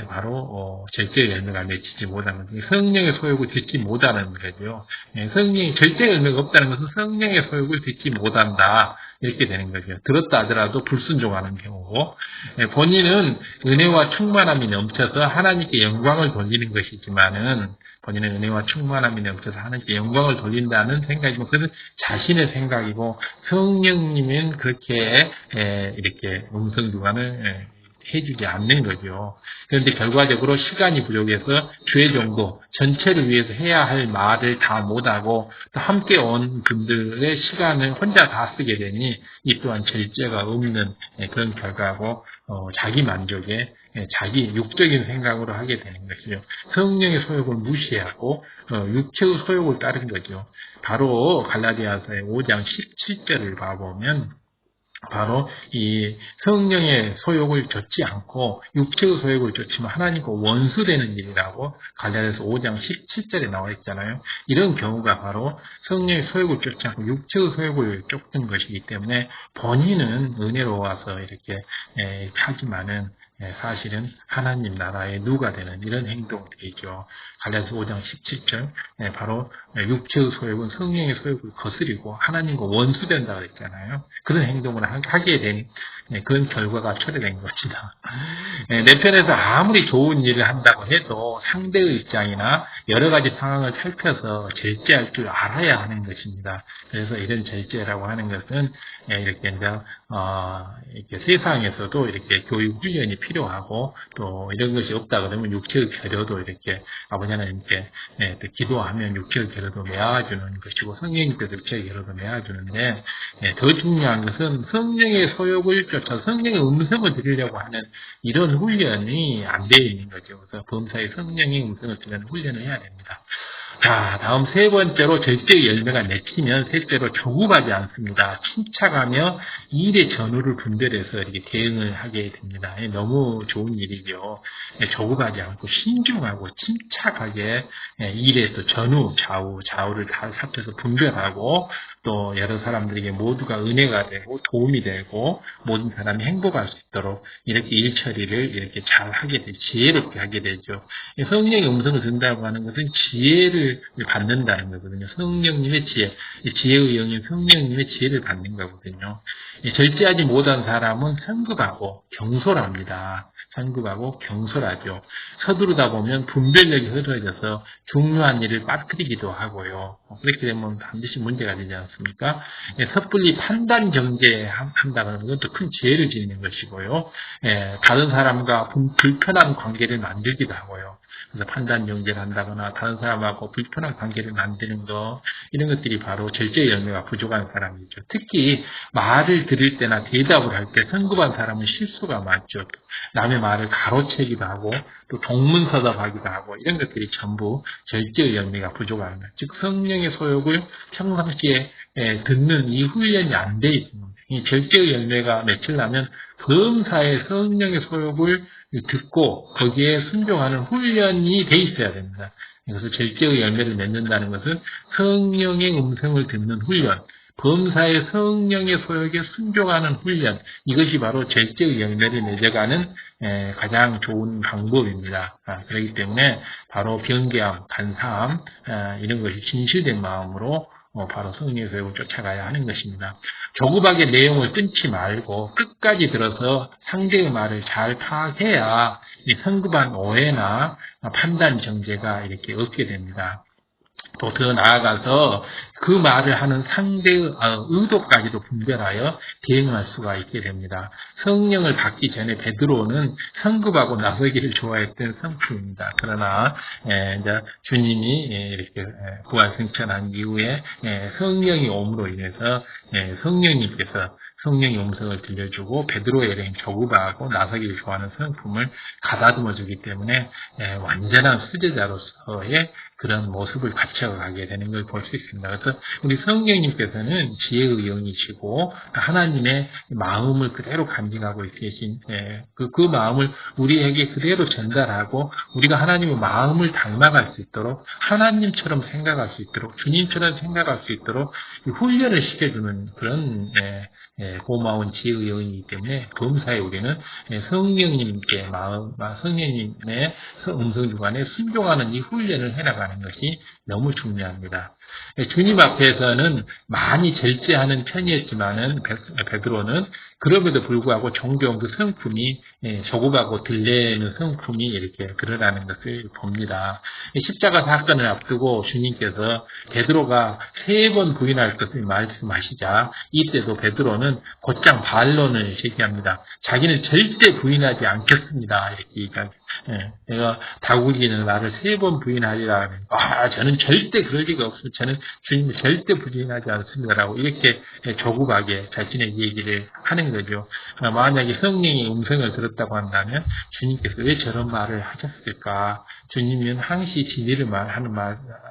바로 절대 열매가 맺히지 못하는 성령의 소욕을 듣지 못하는 거죠. 성령이 절대 열매가 없다는 것은 성령의 소욕을 듣지 못한다 이렇게 되는 거죠. 들었다 하더라도 불순종하는 경우고 본인은 은혜와 충만함이 넘쳐서 하나님께 영광을 돌리는 것이지만은 본인은 은혜와 충만함이 넘쳐서 하나님께 영광을 돌린다는 생각이고 그것은 자신의 생각이고 성령님은 그렇게 이렇게 음성 주관을 해주지 않는 거죠. 그런데 결과적으로 시간이 부족해서 주의 정도 전체를 위해서 해야 할 말을 다 못하고 또 함께 온 분들의 시간을 혼자 다 쓰게 되니 이 또한 절제가 없는 그런 결과고 자기 만족에 자기 육적인 생각으로 하게 되는 것이죠. 성령의 소욕을 무시하고 육체의 소욕을 따른 거죠. 바로 갈라디아서의 5장 17절을 봐보면 바로 이 성령의 소욕을 좇지 않고 육체의 소욕을 좇으면 하나님과 원수되는 일이라고 갈라디아서 5장 17절에 나와 있잖아요. 이런 경우가 바로 성령의 소욕을 좇지 않고 육체의 소욕을 쫓는 것이기 때문에 본인은 은혜로워서 이렇게 하지만은 사실은 하나님 나라의 누가 되는 이런 행동들이죠. 갈라디아서 5장 17절 바로 육체의 소욕은 성령의 소욕을 거스리고 하나님과 원수된다고 했잖아요. 그런 행동을 하게 된 그런 결과가 초래된 것이다. 내 편에서 아무리 좋은 일을 한다고 해도 상대의 입장이나 여러 가지 상황을 살펴서 절제할 줄 알아야 하는 것입니다. 그래서 이런 절제라고 하는 것은 이렇게 이렇게 세상에서도 이렇게 교육 훈련이 필요하고 또 이런 것이 없다 그러면 육체의 결여도 이렇게 아버지 하나님께 기도하면 육체의 결여도 메워주는 것이고 성령님께서 육체의 결여도 메워주는데 더 중요한 것은 성령의 소욕을 쫓아 성령의 음성을 들으려고 하는 이런 훈련이 안 되어 있는 거죠. 그래서 범사에 성령의 음성을 들으는 훈련을 해야 됩니다. 자, 다음 세 번째로 절제의 열매가 맺히면 셋째로 조급하지 않습니다. 침착하며 일의 전후를 분별해서 이렇게 대응을 하게 됩니다. 너무 좋은 일이죠. 조급하지 않고 신중하고 침착하게 일의 또 전후, 좌우를 다 살펴서 분별하고 또 여러 사람들에게 모두가 은혜가 되고 도움이 되고 모든 사람이 행복할 수 있도록 이렇게 일 처리를 이렇게 잘 하게 되죠. 지혜롭게 하게 되죠. 성령의 음성을 듣는다고 하는 것은 지혜를 받는다는 거거든요. 성령님의 지혜, 지혜의 영인 성령님의 지혜를 받는 거거든요. 절제하지 못한 사람은 성급하고 경솔합니다. 성급하고 경솔하죠. 서두르다 보면 분별력이 흐려져서 중요한 일을 빠뜨리기도 하고요. 그렇게 되면 반드시 문제가 되지 않습니까? 섣불리 판단 경계한다는 것도 큰 죄를 지는 것이고요. 다른 사람과 불편한 관계를 만들기도 하고요. 그래서 판단 정죄를 한다거나 다른 사람하고 불편한 관계를 만드는 거, 이런 것들이 바로 절제의 열매가 부족한 사람이죠. 특히 말을 들을 때나 대답을 할 때 성급한 사람은 실수가 많죠. 남의 말을 가로채기도 하고 또 동문서답하기도 하고, 이런 것들이 전부 절제의 열매가 부족합니다. 즉 성령의 소욕을 평상시에 듣는 이 훈련이 안 돼 있습니다. 이 절제의 열매가 맺히려면 범사에 성령의 소욕을 듣고 거기에 순종하는 훈련이 돼 있어야 됩니다. 그래서 절제의 열매를 맺는다는 것은 성령의 음성을 듣는 훈련, 범사의 성령의 소욕에 순종하는 훈련, 이것이 바로 절제의 열매를 맺어가는 가장 좋은 방법입니다. 그렇기 때문에 바로 변개함, 간사함, 이런 것이 진실된 마음으로 바로 성령의 소욕을 쫓아가야 하는 것입니다. 조급하게 내용을 끊지 말고 끝까지 들어서 상대의 말을 잘 파악해야 이 성급한 오해나 판단 정죄가 이렇게 없게 됩니다. 또 더 나아가서 그 말을 하는 상대의 의도까지도 분별하여 대응할 수가 있게 됩니다. 성령을 받기 전에 베드로는 성급하고 나서기를 좋아했던 성품입니다. 그러나 이제 주님이 이렇게 부활 승천한 이후에 성령이 옴으로 인해서 성령님께서 성령의 음성을 들려주고 베드로에게 조급하고 나서기를 좋아하는 성품을 가다듬어 주기 때문에 완전한 수제자로서의 그런 모습을 갖춰가게 되는 걸 볼 수 있습니다. 그래서 우리 성령님께서는 지혜의 영이시고 하나님의 마음을 그대로 간직하고 계신 그 마음을 우리에게 그대로 전달하고 우리가 하나님의 마음을 닮아갈 수 있도록, 하나님처럼 생각할 수 있도록, 주님처럼 생각할 수 있도록 훈련을 시켜주는 그런 고마운 지혜의 영이기 때문에 범사에 우리는 성령님께 성령님의 음성 주관에 순종하는 이 훈련을 해나가는 것이 너무 중요합니다. 주님 앞에서는 많이 절제하는 편이었지만은 베드로는 그럼에도 불구하고 종종 그 성품이 조급하고 들레는 성품이 이렇게 드러나는 것을 봅니다. 십자가 사건을 앞두고 주님께서 베드로가 3번 부인할 것을 말씀하시자 이때도 베드로는 곧장 반론을 제기합니다. 자기는 절대 부인하지 않겠습니다. 이렇게 얘기합니다. 내가 다구기는 나를 3번 부인하리라 하면 저는 절대 그럴 리가 없습니다. 저는 주님을 절대 부인하지 않습니다라고 이렇게 조급하게 자신의 얘기를 하는 거죠. 만약에 성령의 음성을 들었다고 한다면 주님께서 왜 저런 말을 하셨을까? 주님은 항시 진리를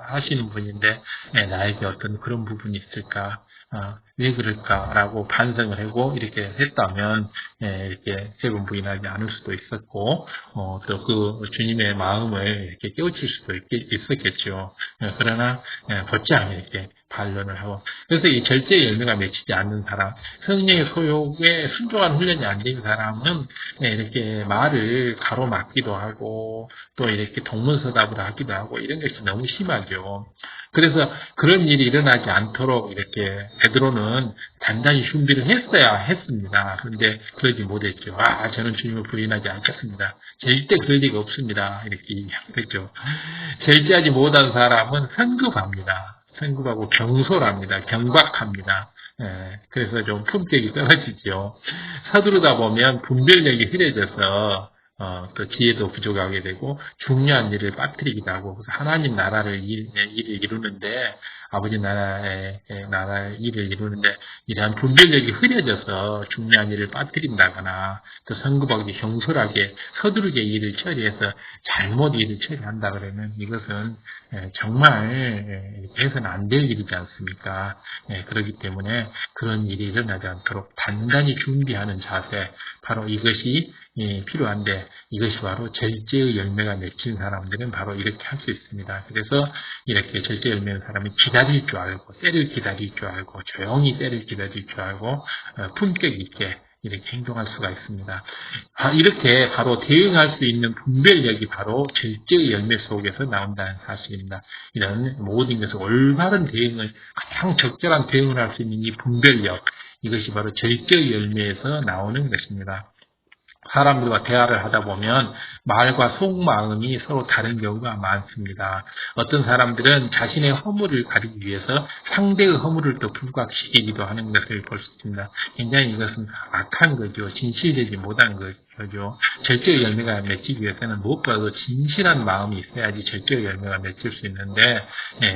하시는 분인데 나에게 어떤 그런 부분이 있을까? 왜 그럴까라고 반성을 하고 이렇게 했다면 이렇게 3번 부인하지 않을 수도 있었고 또 그 주님의 마음을 이렇게 깨우칠 수도 있었겠죠. 그러나 곧장 이렇게 반론을 하고, 그래서 이 절제의 열매가 맺히지 않는 사람, 성령의 소욕에 순종한 훈련이 안 된 사람은 이렇게 말을 가로막기도 하고 또 이렇게 동문서답을 하기도 하고 이런 것이 너무 심하죠. 그래서 그런 일이 일어나지 않도록 이렇게 베드로는 단단히 준비를 했습니다. 그런데 그러지 못했죠. 저는 주님을 부인하지 않겠습니다. 절대 그럴 리가 없습니다. 이렇게 얘기했죠. 절제하지 못한 사람은 성급합니다. 성급하고 경솔합니다. 경박합니다. 그래서 좀 품격이 떨어지죠. 서두르다 보면 분별력이 흐려져서 또 지혜도 부족하게 되고 중요한 일을 빠뜨리기도 하고, 그래서 하나님 나라를 일을 이루는데 아버지 나라의 일을 이루는데 이러한 분별력이 흐려져서 중요한 일을 빠뜨린다거나 또 성급하게 경솔하게 서두르게 일을 처리해서 잘못 일을 처리한다 그러면 이것은 정말 해서는 안 될 일이지 않습니까? 그렇기 때문에 그런 일이 일어나지 않도록 단단히 준비하는 자세, 바로 이것이 필요한데, 이것이 바로 절제의 열매가 맺힌 사람들은 바로 이렇게 할 수 있습니다. 그래서 이렇게 절제 열매는 사람이 기다릴 줄 알고, 때를 기다릴 줄 알고, 조용히 때를 기다릴 줄 알고 품격 있게 이렇게 행동할 수가 있습니다. 이렇게 바로 대응할 수 있는 분별력이 바로 절제의 열매 속에서 나온다는 사실입니다. 이런 모든 것을 올바른 대응을, 가장 적절한 대응을 할 수 있는 이 분별력, 이것이 바로 절제의 열매에서 나오는 것입니다. 사람들과 대화를 하다 보면 말과 속마음이 서로 다른 경우가 많습니다. 어떤 사람들은 자신의 허물을 가리기 위해서 상대의 허물을 또 부각시키기도 하는 것을 볼 수 있습니다. 굉장히 이것은 악한 거죠. 진실되지 못한 거죠. 절제의 열매가 맺히기 위해서는 무엇보다도 진실한 마음이 있어야지 절제의 열매가 맺힐 수 있는데,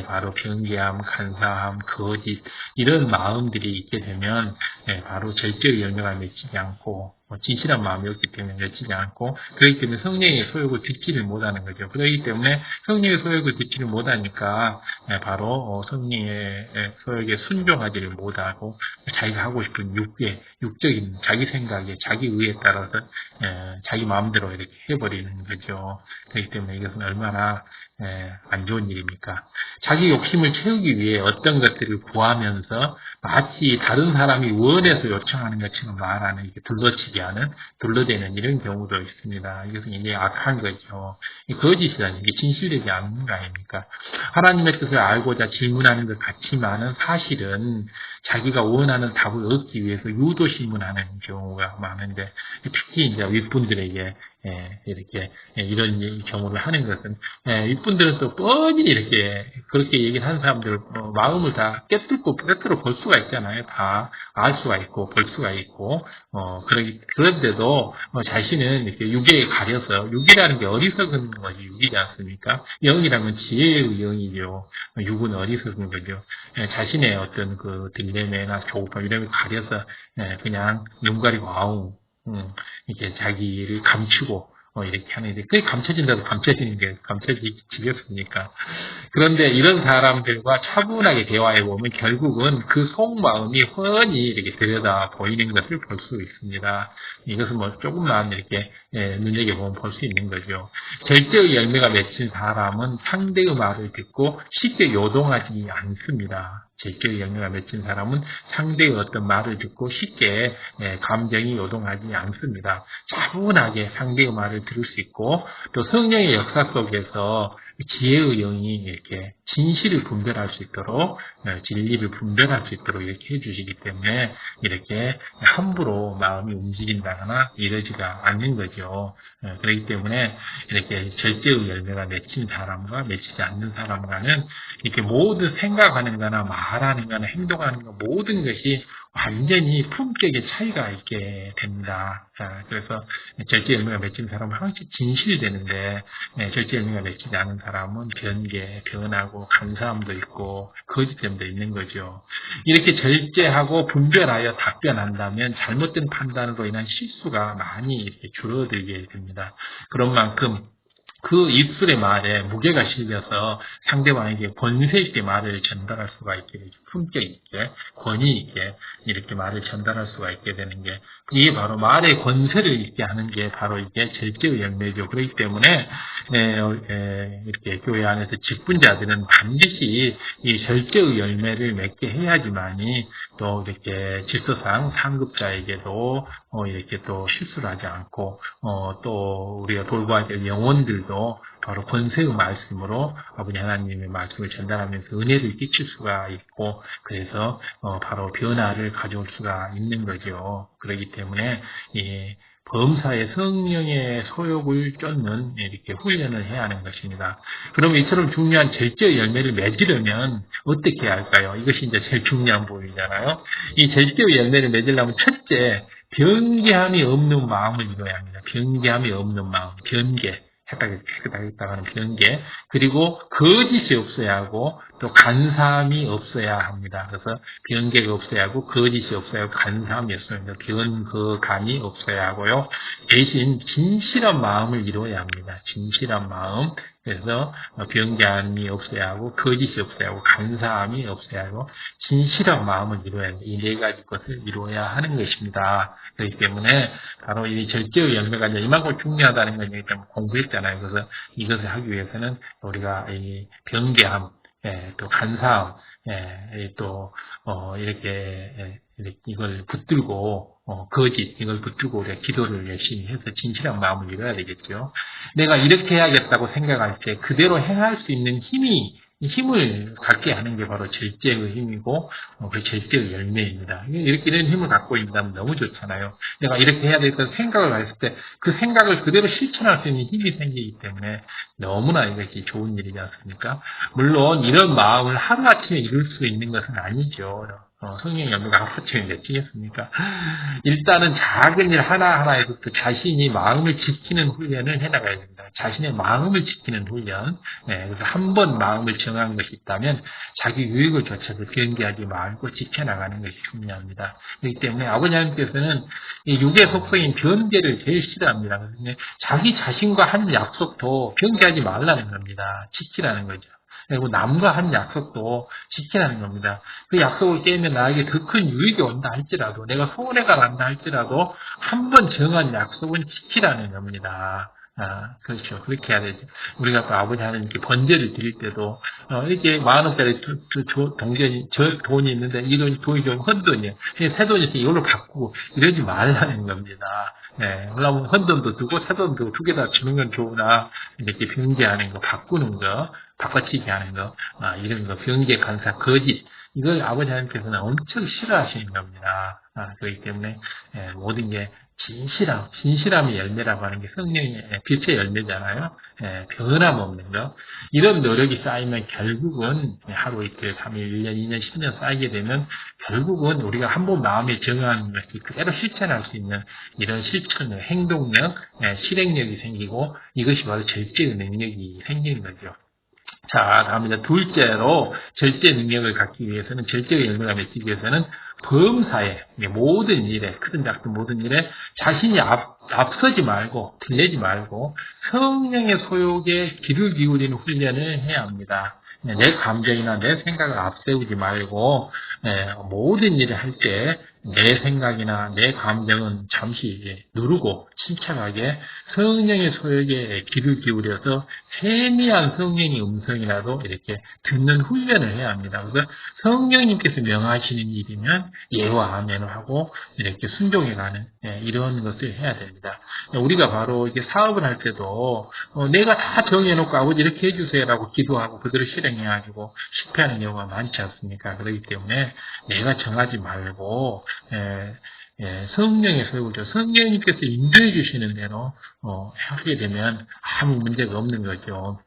바로 변개함, 간사함, 거짓 이런 마음들이 있게 되면 바로 절제의 열매가 맺히지 않고 진실한 마음이 없기 때문에 맺히지 않고, 그렇기 때문에 성령의 소욕을 듣지를 못하는 거죠. 그렇기 때문에 성령의 소욕을 듣지를 못하니까 바로 성령의 소욕에 순종하지를 못하고 자기가 하고 싶은 육적인 자기 생각에 자기 의에 따라서 자기 마음대로 이렇게 해버리는 거죠. 그렇기 때문에 이것은 얼마나 안 좋은 일입니까? 자기 욕심을 채우기 위해 어떤 것들을 구하면서 마치 다른 사람이 원해서 요청하는 것처럼 말하는, 이렇게 둘러치게 하는, 둘러대는 이런 경우도 있습니다. 이것은 굉장히 악한 거죠. 거짓이라는 게 진실되지 않는 거 아닙니까? 하나님의 뜻을 알고자 질문하는 것 같지만은 사실은 자기가 원하는 답을 얻기 위해서 유도신문하는 경우가 많은데, 특히 이제 윗분들에게 이렇게 이런 경우를 하는 것은, 윗분들은 또 뻔히 이렇게 그렇게 얘기를 하는 사람들 마음을 다 꿰뚫어 볼 수가 있잖아요. 다 알 수가 있고 볼 수가 있고, 그런데도 자신은 이렇게 육에 가려서, 육이라는 게 어리석은 것이 육이지 않습니까? 영이라는 건 지혜의 영이죠. 육은 어리석은 거죠. 자신의 어떤 그 딜레마나 조급함 이런 걸 가려서 그냥 눈 가리고 아웅 이렇게 자기를 감추고 이렇게 하는데, 그게 감춰진다고 감춰지겠습니까? 그런데 이런 사람들과 차분하게 대화해 보면 결국은 그 속마음이 훤히 이렇게 들여다 보이는 것을 볼 수 있습니다. 이것은 뭐 조금만 이렇게 눈여겨보면 볼 수 있는 거죠. 절제의 열매가 맺힌 사람은 상대의 말을 듣고 쉽게 요동하지 않습니다. 절제의 열매가 맺힌 사람은 상대의 어떤 말을 듣고 쉽게 감정이 요동하지 않습니다. 차분하게 상대의 말을 들을 수 있고, 또 성령의 역사 속에서 지혜의 영이 이렇게 진실을 분별할 수 있도록, 진리를 분별할 수 있도록 이렇게 해주시기 때문에 이렇게 함부로 마음이 움직인다거나 이러지가 않는 거죠. 그렇기 때문에 이렇게 절제의 열매가 맺힌 사람과 맺히지 않는 사람과는 이렇게 모든 생각하는 거나 말하는 거나 행동하는 거 모든 것이 완전히 품격의 차이가 있게 됩니다. 그래서 절제 열매가 맺힌 사람은 항상 진실되는데, 절제 열매가 맺히지 않은 사람은 변개, 변하고 간사함도 있고 거짓됨도 있는 거죠. 이렇게 절제하고 분별하여 답변한다면 잘못된 판단으로 인한 실수가 많이 이렇게 줄어들게 됩니다. 그런 만큼 그 입술의 말에 무게가 실려서 상대방에게 권세 있게 말을 전달할 수가 있게 되죠. 품격 있게, 권위 있게 이렇게 말을 전달할 수가 있게 되는 게, 이게 바로 말의 권세를 있게 하는 게 바로 이게 절제의 열매죠. 그렇기 때문에 이렇게 교회 안에서 직분자들은 반드시 이 절제의 열매를 맺게 해야지만이 또 이렇게 질서상 상급자에게도 이렇게 또 실수를 하지 않고, 또 우리가 돌봐야 될 영혼들도 바로 권세의 말씀으로 아버지 하나님의 말씀을 전달하면서 은혜를 끼칠 수가 있고, 그래서 바로 변화를 가져올 수가 있는 거죠. 그렇기 때문에 범사에 성령의 소욕을 쫓는 이렇게 훈련을 해야 하는 것입니다. 그러면 이처럼 중요한 절제의 열매를 맺으려면 어떻게 해야 할까요? 이것이 이제 제일 중요한 부분이잖아요. 이 절제의 열매를 맺으려면 첫째, 변개함이 없는 마음을 이뤄야 합니다. 변개함이 없는 마음, 변개. 했다가는 변개, 그리고 거짓이 없어야 하고 또 간사함이 없어야 합니다. 그래서 변개가 없어야 하고 거짓이 없어야 하고 간사함이 없어야 합니다. 변거감이 없어야 하고요. 대신 진실한 마음을 이루어야 합니다. 진실한 마음. 그래서 변개함이 없어야 하고 거짓이 없어야 하고 간사함이 없어야 하고 진실한 마음을 이루어야 합니다. 이 네 가지 것을 이루어야 하는 것입니다. 그렇기 때문에 바로 이 절제의 열매가 이만큼 중요하다는 걸 공부했잖아요. 그래서 이것을 하기 위해서는 우리가 이 변개함, 또 간사함, 또 이렇게 이걸 붙들고 거짓 이걸 붙들고 우리가 기도를 열심히 해서 진실한 마음을 이뤄야 되겠죠. 내가 이렇게 해야겠다고 생각할 때 그대로 행할 수 있는 힘이 이 힘을 갖게 하는 게 바로 절제의 힘이고 그 절제의 열매입니다. 이렇게 이런 힘을 갖고 있다면 너무 좋잖아요. 내가 이렇게 해야 되겠다 생각을 했을 때 그 생각을 그대로 실천할 수 있는 힘이 생기기 때문에 너무나 이것이 좋은 일이지 않습니까? 물론 이런 마음을 하루아침에 이룰 수 있는 것은 아니죠. 성령의 열매가 하루아침에 맺히겠습니까? 일단은 작은 일 하나하나에서부터 자신이 마음을 지키는 훈련을 해나가야 됩니다. 자신의 마음을 지키는 훈련. 그래서 한 번 마음을 정한 것이 있다면 자기 유익을 좇아서 변개하지 말고 지켜나가는 것이 중요합니다. 그렇기 때문에 아버지 하나님께서는 이 육의 속성인 변개를 제일 싫어합니다. 그래서 자기 자신과 한 약속도 변개하지 말라는 겁니다. 지키라는 거죠. 그리고 남과 한 약속도 지키라는 겁니다. 그 약속을 깨면 나에게 더 큰 유익이 온다 할지라도, 내가 손해가 난다 할지라도 한 번 정한 약속은 지키라는 겁니다. 그렇죠. 그렇게 해야 되죠. 우리가 또 아버지 하나님께 번제를 드릴 때도, 이렇게 10,000원짜리 돈이 있는데, 이 돈이 좀 헌돈이에요. 새 돈이 있으니 이걸로 바꾸고, 이러지 말라는 겁니다. 물론 헌돈도 두고, 새 돈도 두 개 다 주는 건 좋으나, 이렇게 변개하는 거, 바꾸는 거, 바꿔치기 하는 거, 이런 거, 변개, 간사, 거짓, 이걸 아버지 하나님께서는 엄청 싫어하시는 겁니다. 그렇기 때문에, 모든 게 진실함의 열매라고 하는 게 성령의 빛의 열매잖아요. 변함없는 거. 이런 노력이 쌓이면 결국은 하루 이틀, 3일, 1년, 2년, 10년 쌓이게 되면 결국은 우리가 한 번 마음에 정한 것이 그대로 실천할 수 있는 이런 실천력, 행동력, 실행력이 생기고 이것이 바로 절제의 능력이 생기는 거죠. 자, 다음 이제 둘째로 절제 능력을 갖기 위해서는, 절제의 열매가 맺기 위해서는 범사에, 모든 일에, 크든 작든 모든 일에 자신이 앞서지 말고, 들리지 말고 성령의 소욕에 귀를 기울이는 훈련을 해야 합니다. 내 감정이나 내 생각을 앞세우지 말고, 모든 일을 할 때 내 생각이나 내 감정은 잠시 누르고 침착하게 성령의 소욕에 귀를 기울여서 세미한 성령의 음성이라도 이렇게 듣는 훈련을 해야 합니다. 그래서 성령님께서 명하시는 일이면 예와 아멘을 하고 이렇게 순종해가는 이런 것을 해야 됩니다. 우리가 바로 이렇게 사업을 할 때도 내가 다 정해놓고 아버지 이렇게 해주세요라고 기도하고 그대로 실행해가지고 실패하는 경우가 많지 않습니까? 그렇기 때문에 내가 정하지 말고 성령의 소유죠. 성령님께서 인도해 주시는 대로 하게 되면 아무 문제가 없는 거죠.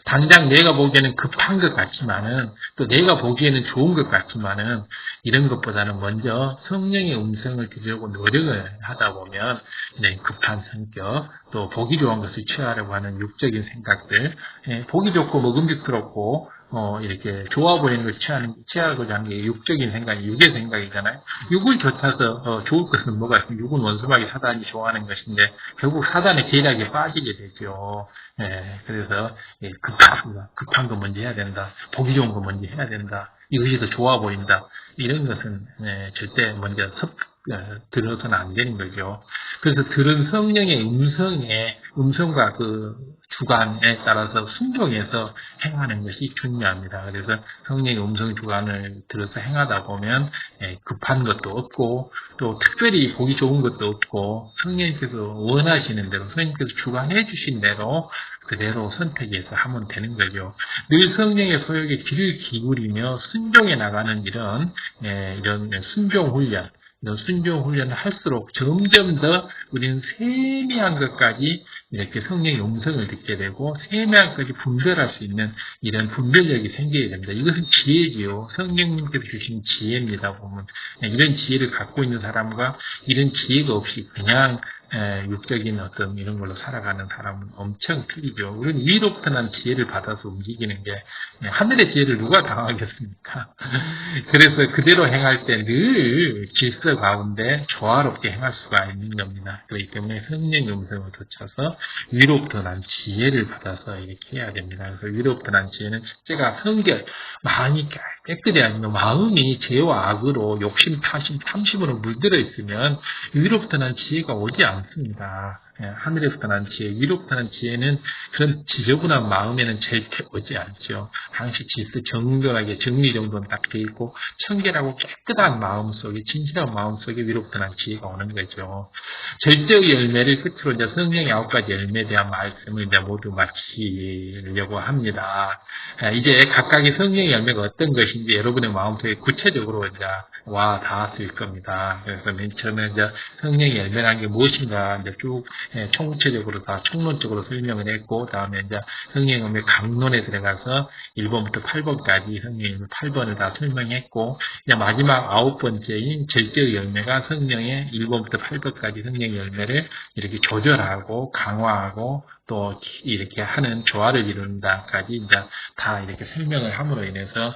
당장 내가 보기에는 급한 것 같지만은, 또 내가 보기에는 좋은 것 같지만은, 이런 것보다는 먼저 성령의 음성을 들으려고 노력을 하다 보면, 급한 성격, 또 보기 좋은 것을 취하려고 하는 육적인 생각들, 보기 좋고 먹음직스럽고, 이렇게 좋아 보이는 걸 취하고자 하는 게 육적인 생각이, 육의 생각이잖아요. 육을 좇아서 좋을 것은 뭐가 있습니까? 육은 원수마귀 사단이 좋아하는 것인데, 결국 사단의 계략에 빠지게 되죠. 그래서, 급한 거 먼저 해야 된다. 보기 좋은 거 먼저 해야 된다. 이것이 더 좋아 보인다. 이런 것은, 절대 먼저 들어서는 안 되는 거죠. 그래서 들은 성령의 음성과 그 주관에 따라서 순종해서 행하는 것이 중요합니다. 그래서 성령의 음성 주관을 들어서 행하다 보면 급한 것도 없고 또 특별히 보기 좋은 것도 없고 성령님께서 원하시는 대로 성령님께서 주관해 주신 대로 그대로 선택해서 하면 되는 거죠. 늘 성령의 소욕에 귀를 기울이며 순종해 나가는 이런 순종 훈련, 이런 순종 훈련을 할수록 점점 더 우리는 세미한 것까지 이렇게 성령의 음성을 듣게 되고 세미한 것까지 분별할 수 있는 이런 분별력이 생기게 됩니다. 이것은 지혜지요. 성령님께서 주신 지혜입니다. 보면 이런 지혜를 갖고 있는 사람과 이런 지혜가 없이 그냥 육적인 어떤 이런 걸로 살아가는 사람은 엄청 틀리죠. 우리는 위로부터 난 지혜를 받아서 움직이는 게 하늘의 지혜를 누가 당하겠습니까? 그래서 그대로 행할 때 늘 질서 가운데 조화롭게 행할 수가 있는 겁니다. 그렇기 때문에 성령의 음성을 좇아서 위로부터 난 지혜를 받아서 이렇게 해야 됩니다. 그래서 위로부터 난 지혜는 첫째가 성결, 마음이 깨끗이 아니면 마음이 죄와 악으로 욕심, 탐심으로 물들어 있으면 위로부터 난 지혜가 오지 않습니다. 하늘에서부터 난 지혜, 위로부터 난 지혜는 그런 지저분한 마음에는 절대 오지 않죠. 항상 질서 정결하게 정리정돈 딱 돼 있고 청결하고 깨끗한 마음 속에 진실한 마음 속에 위로부터 난 지혜가 오는 거죠. 절대의 열매를 끝으로 이제 성령의 9가지 열매에 대한 말씀을 이제 모두 마치려고 합니다. 이제 각각의 성령의 열매가 어떤 것인지 여러분의 마음속에 구체적으로 이제 와 닿았을 겁니다. 그래서 맨 처음에 이제 성령의 열매라는 게 무엇인가 이제 쭉 총체적으로 다 총론적으로 설명을 했고, 다음에 이제 성령의 열매 강론에 들어가서 1번부터 8번까지 성령의 열매 8번을 다 설명했고, 이제 마지막 9번째인 절대의 열매가 성령의 1번부터 8번까지 성령의 열매를 이렇게 조절하고 강화하고 또 이렇게 하는 조화를 이룬다까지 이제 다 이렇게 설명을 함으로 인해서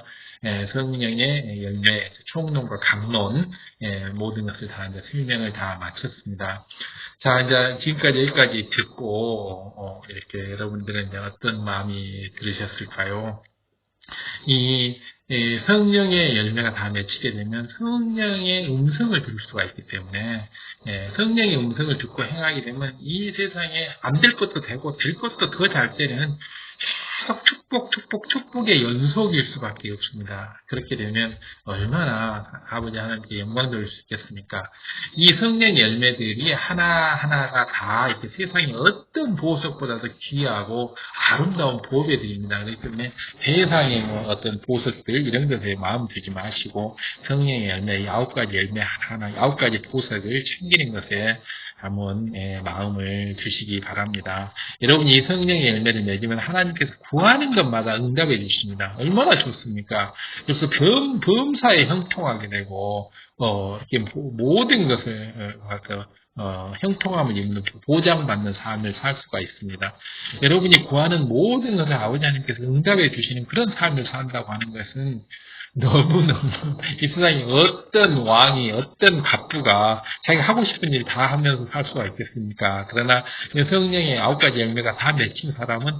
성령의 열매, 총론과 강론 모든 것을 다 이제 설명을 다 마쳤습니다. 자, 이제 지금까지 여기까지 듣고 이렇게 여러분들은 이제 어떤 마음이 들으셨을까요? 이 성령의 열매가 다 맺히게 되면 성령의 음성을 들을 수가 있기 때문에 성령의 음성을 듣고 행하게 되면 이 세상에 안 될 것도 되고 될 것도 더 잘 때는 계속 축복의 연속일 수밖에 없습니다. 그렇게 되면 얼마나 아버지 하나님께 영광 돌릴 수 있겠습니까? 이 성령 열매들이 하나하나가 다 이렇게 세상의 어떤 보석보다도 귀하고 아름다운 보배들입니다. 그렇기 때문에 세상의 어떤 보석들 이런 것에 마음 두지 마시고 성령의 열매 9가지 열매 하나하나 9가지 보석을 챙기는 것에 한번 마음을 주시기 바랍니다. 여러분이 이 성령의 열매를 맺으면 하나님께서 구하는 것마다 응답해 주십니다. 얼마나 좋습니까? 그래서 범사에 형통하게 되고 이렇게 모든 것을 형통함을 입는 보장받는 삶을 살 수가 있습니다. 여러분이 구하는 모든 것을 아버지 하나님께서 응답해 주시는 그런 삶을 산다고 하는 것은 너무너무 이 세상에 어떤 왕이 어떤 갑부가 자기가 하고 싶은 일 다 하면서 살 수가 있겠습니까? 그러나 성령의 9가지 열매가 다 맺힌 사람은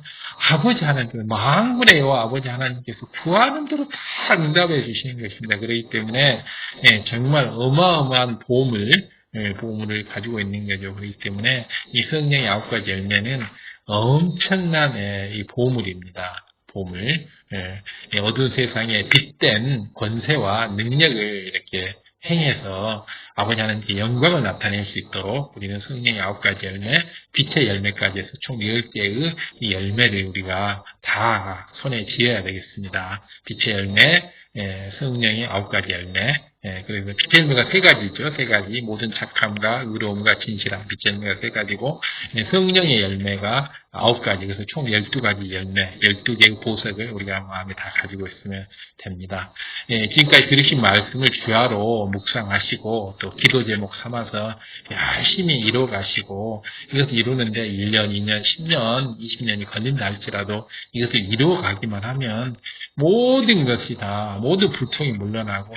아버지 하나님께서 만군의 여호와 아버지 하나님께서 구하는 대로 다 응답해 주시는 것입니다. 그렇기 때문에 정말 어마어마한 보물을 가지고 있는 거죠. 그렇기 때문에 이 성령의 9가지 열매는 엄청난 이 보물입니다. 보물. 어두운 세상에 빛된 권세와 능력을 이렇게 행해서 아버지 하나님께 영광을 나타낼 수 있도록 우리는 성령의 9가지 열매, 빛의 열매까지 해서 총 10개의 이 열매를 우리가 다 손에 쥐어야 되겠습니다. 빛의 열매, 성령의 9가지 열매, 그래서 빛의 열매가 3가지죠. 3가지. 모든 착함과 의로움과 진실함. 빛의 열매가 3가지고, 성령의 열매가 9가지. 그래서 총 12가지 열매, 12개의 보석을 우리가 마음에 다 가지고 있으면 됩니다. 지금까지 들으신 말씀을 주야로 묵상하시고, 또 기도 제목 삼아서 열심히 이루어가시고, 이것을 이루는데 1년, 2년, 10년, 20년이 걸린다 할지라도 이것을 이루어가기만 하면 모든 것이 다, 모두 불통이 물러나고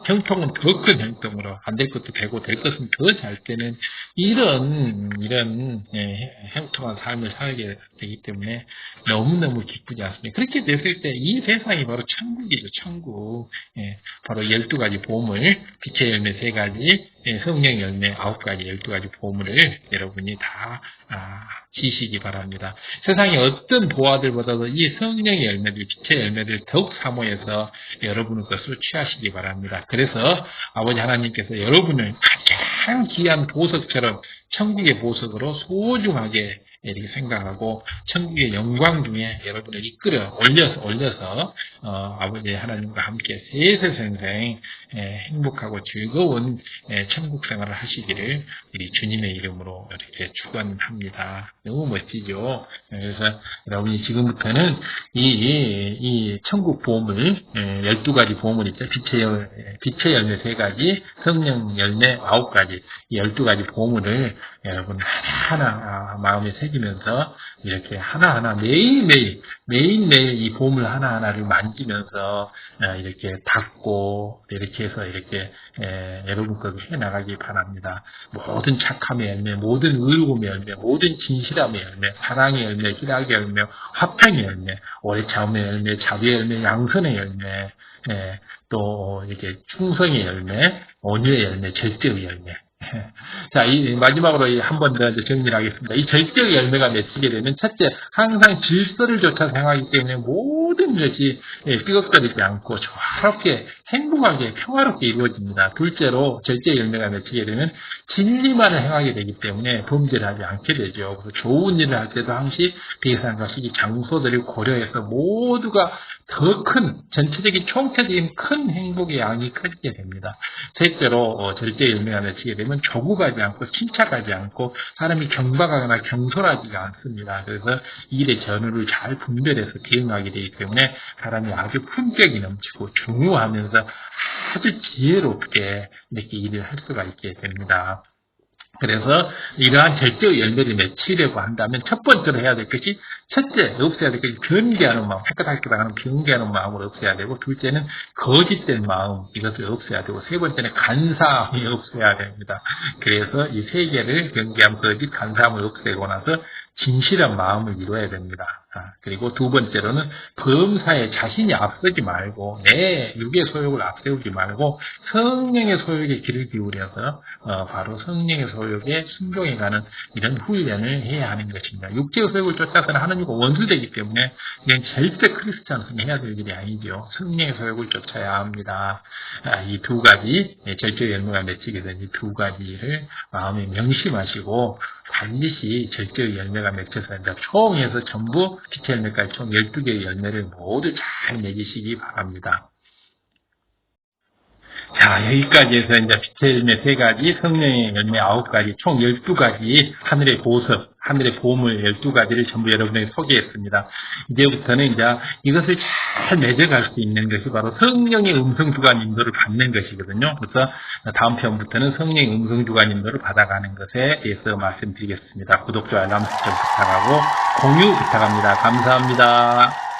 형통은 더 큰 형통으로 안 될 것도 되고 될 것은 더 잘 되는 이런 형통한 삶을 살게 되기 때문에 너무너무 기쁘지 않습니까? 그렇게 됐을 때 이 세상이 바로 천국이죠. 천국. 바로 12가지 보물, 빛의 열매 3가지, 성령의 열매 9가지, 12가지 보물을 여러분이 다 지시기 바랍니다. 세상의 어떤 보화들보다도 이 성령의 열매들, 빛의 열매들 더욱 사모해서 여러분의 것으로 취하시기 바랍니다. 그래서 아버지 하나님께서 여러분을 가장 귀한 보석처럼 천국의 보석으로 소중하게 이렇게 생각하고 천국의 영광 중에 여러분을 이끌어 올려서 아버지 하나님과 함께 세세생생 행복하고 즐거운 천국 생활을 하시기를 우리 주님의 이름으로 이렇게 축원합니다. 너무 멋지죠? 그래서 여러분이 지금부터는 이 천국 보물 12가지 보물 있죠. 빛의 열매 3가지, 성령 열매 9가지, 이 12가지 보물을 여러분 하나하나 마음에 새기면서 이렇게 하나하나 매일매일 이 보물 하나하나를 만지면서 이렇게 닦고 이렇게 해서 이렇게 여러분 것을 해나가기 바랍니다. 모든 착함의 열매, 모든 의로움의 열매, 모든 진실함의 열매, 사랑의 열매, 희락의 열매, 화평의 열매, 오래 참음의 열매, 자비의 열매, 양선의 열매, 또 이렇게 충성의 열매, 온유의 열매, 절대의 열매, 자, 마지막으로 한 번 더 정리를 하겠습니다. 이 절제의 열매가 맺히게 되면, 첫째, 항상 질서를 좇아서 행하기 때문에 모든 것이 삐걱거리지 않고 조화롭게, 행복하게, 평화롭게 이루어집니다. 둘째로, 절제의 열매가 맺히게 되면, 진리만을 행하게 되기 때문에 범죄를 하지 않게 되죠. 그래서 좋은 일을 할 때도 항상 대상과 시기, 장소들을 고려해서 모두가 더 큰, 전체적인 총체적인 큰 행복의 양이 커지게 됩니다. 셋째로 절제 열매가 맺히게 되면 조급하지 않고 침착하지 않고 사람이 경박하거나 경솔하지가 않습니다. 그래서 일의 전후를 잘 분별해서 대응하게 되기 때문에 사람이 아주 품격이 넘치고 중후하면서 아주 지혜롭게 이렇게 일을 할 수가 있게 됩니다. 그래서 이러한 절제의 열매를 맺히려고 한다면 첫 번째로 해야 될 것이, 첫째 없애야 될 것이 변개하는 마음, 헷갈하는 변개하는 마음을 없애야 되고, 둘째는 거짓된 마음, 이것을 없애야 되고, 세 번째는 간사함이 없애야 됩니다. 그래서 이 세 개를 변개함, 거짓, 간사함을 없애고 나서 진실한 마음을 이루어야 됩니다. 그리고 두 번째로는 범사에 자신이 앞서지 말고 내 육의 소욕을 앞세우지 말고 성령의 소욕에 귀를 기울여서 바로 성령의 소욕에 순종해가는 이런 훈련을 해야 하는 것입니다. 육체의 소욕을 쫓아서는 하나님과 원수되기 때문에 그냥 절대 크리스찬은 해야 될 일이 아니죠. 성령의 소욕을 쫓아야 합니다. 이 두 가지, 절제 열매가 맺히게 된 이 두 가지를 마음에 명심하시고 반드시 절제의 열매가 맺혀서 이제 총해서 전부 빛의 열매까지 총 12개의 열매를 모두 잘 맺으시기 바랍니다. 자, 여기까지 해서 이제 빛의 열매 3가지, 성령의 열매 9가지, 총 12가지 하늘의 보석, 하늘의 보물 12가지를 전부 여러분에게 소개했습니다. 이제부터는 이제 이것을 잘 맺어갈 수 있는 것이 바로 성령의 음성주관 인도를 받는 것이거든요. 그래서 다음 편부터는 성령의 음성주관 인도를 받아가는 것에 대해서 말씀드리겠습니다. 구독, 좋아요, 알람 설정 부탁하고 공유 부탁합니다. 감사합니다.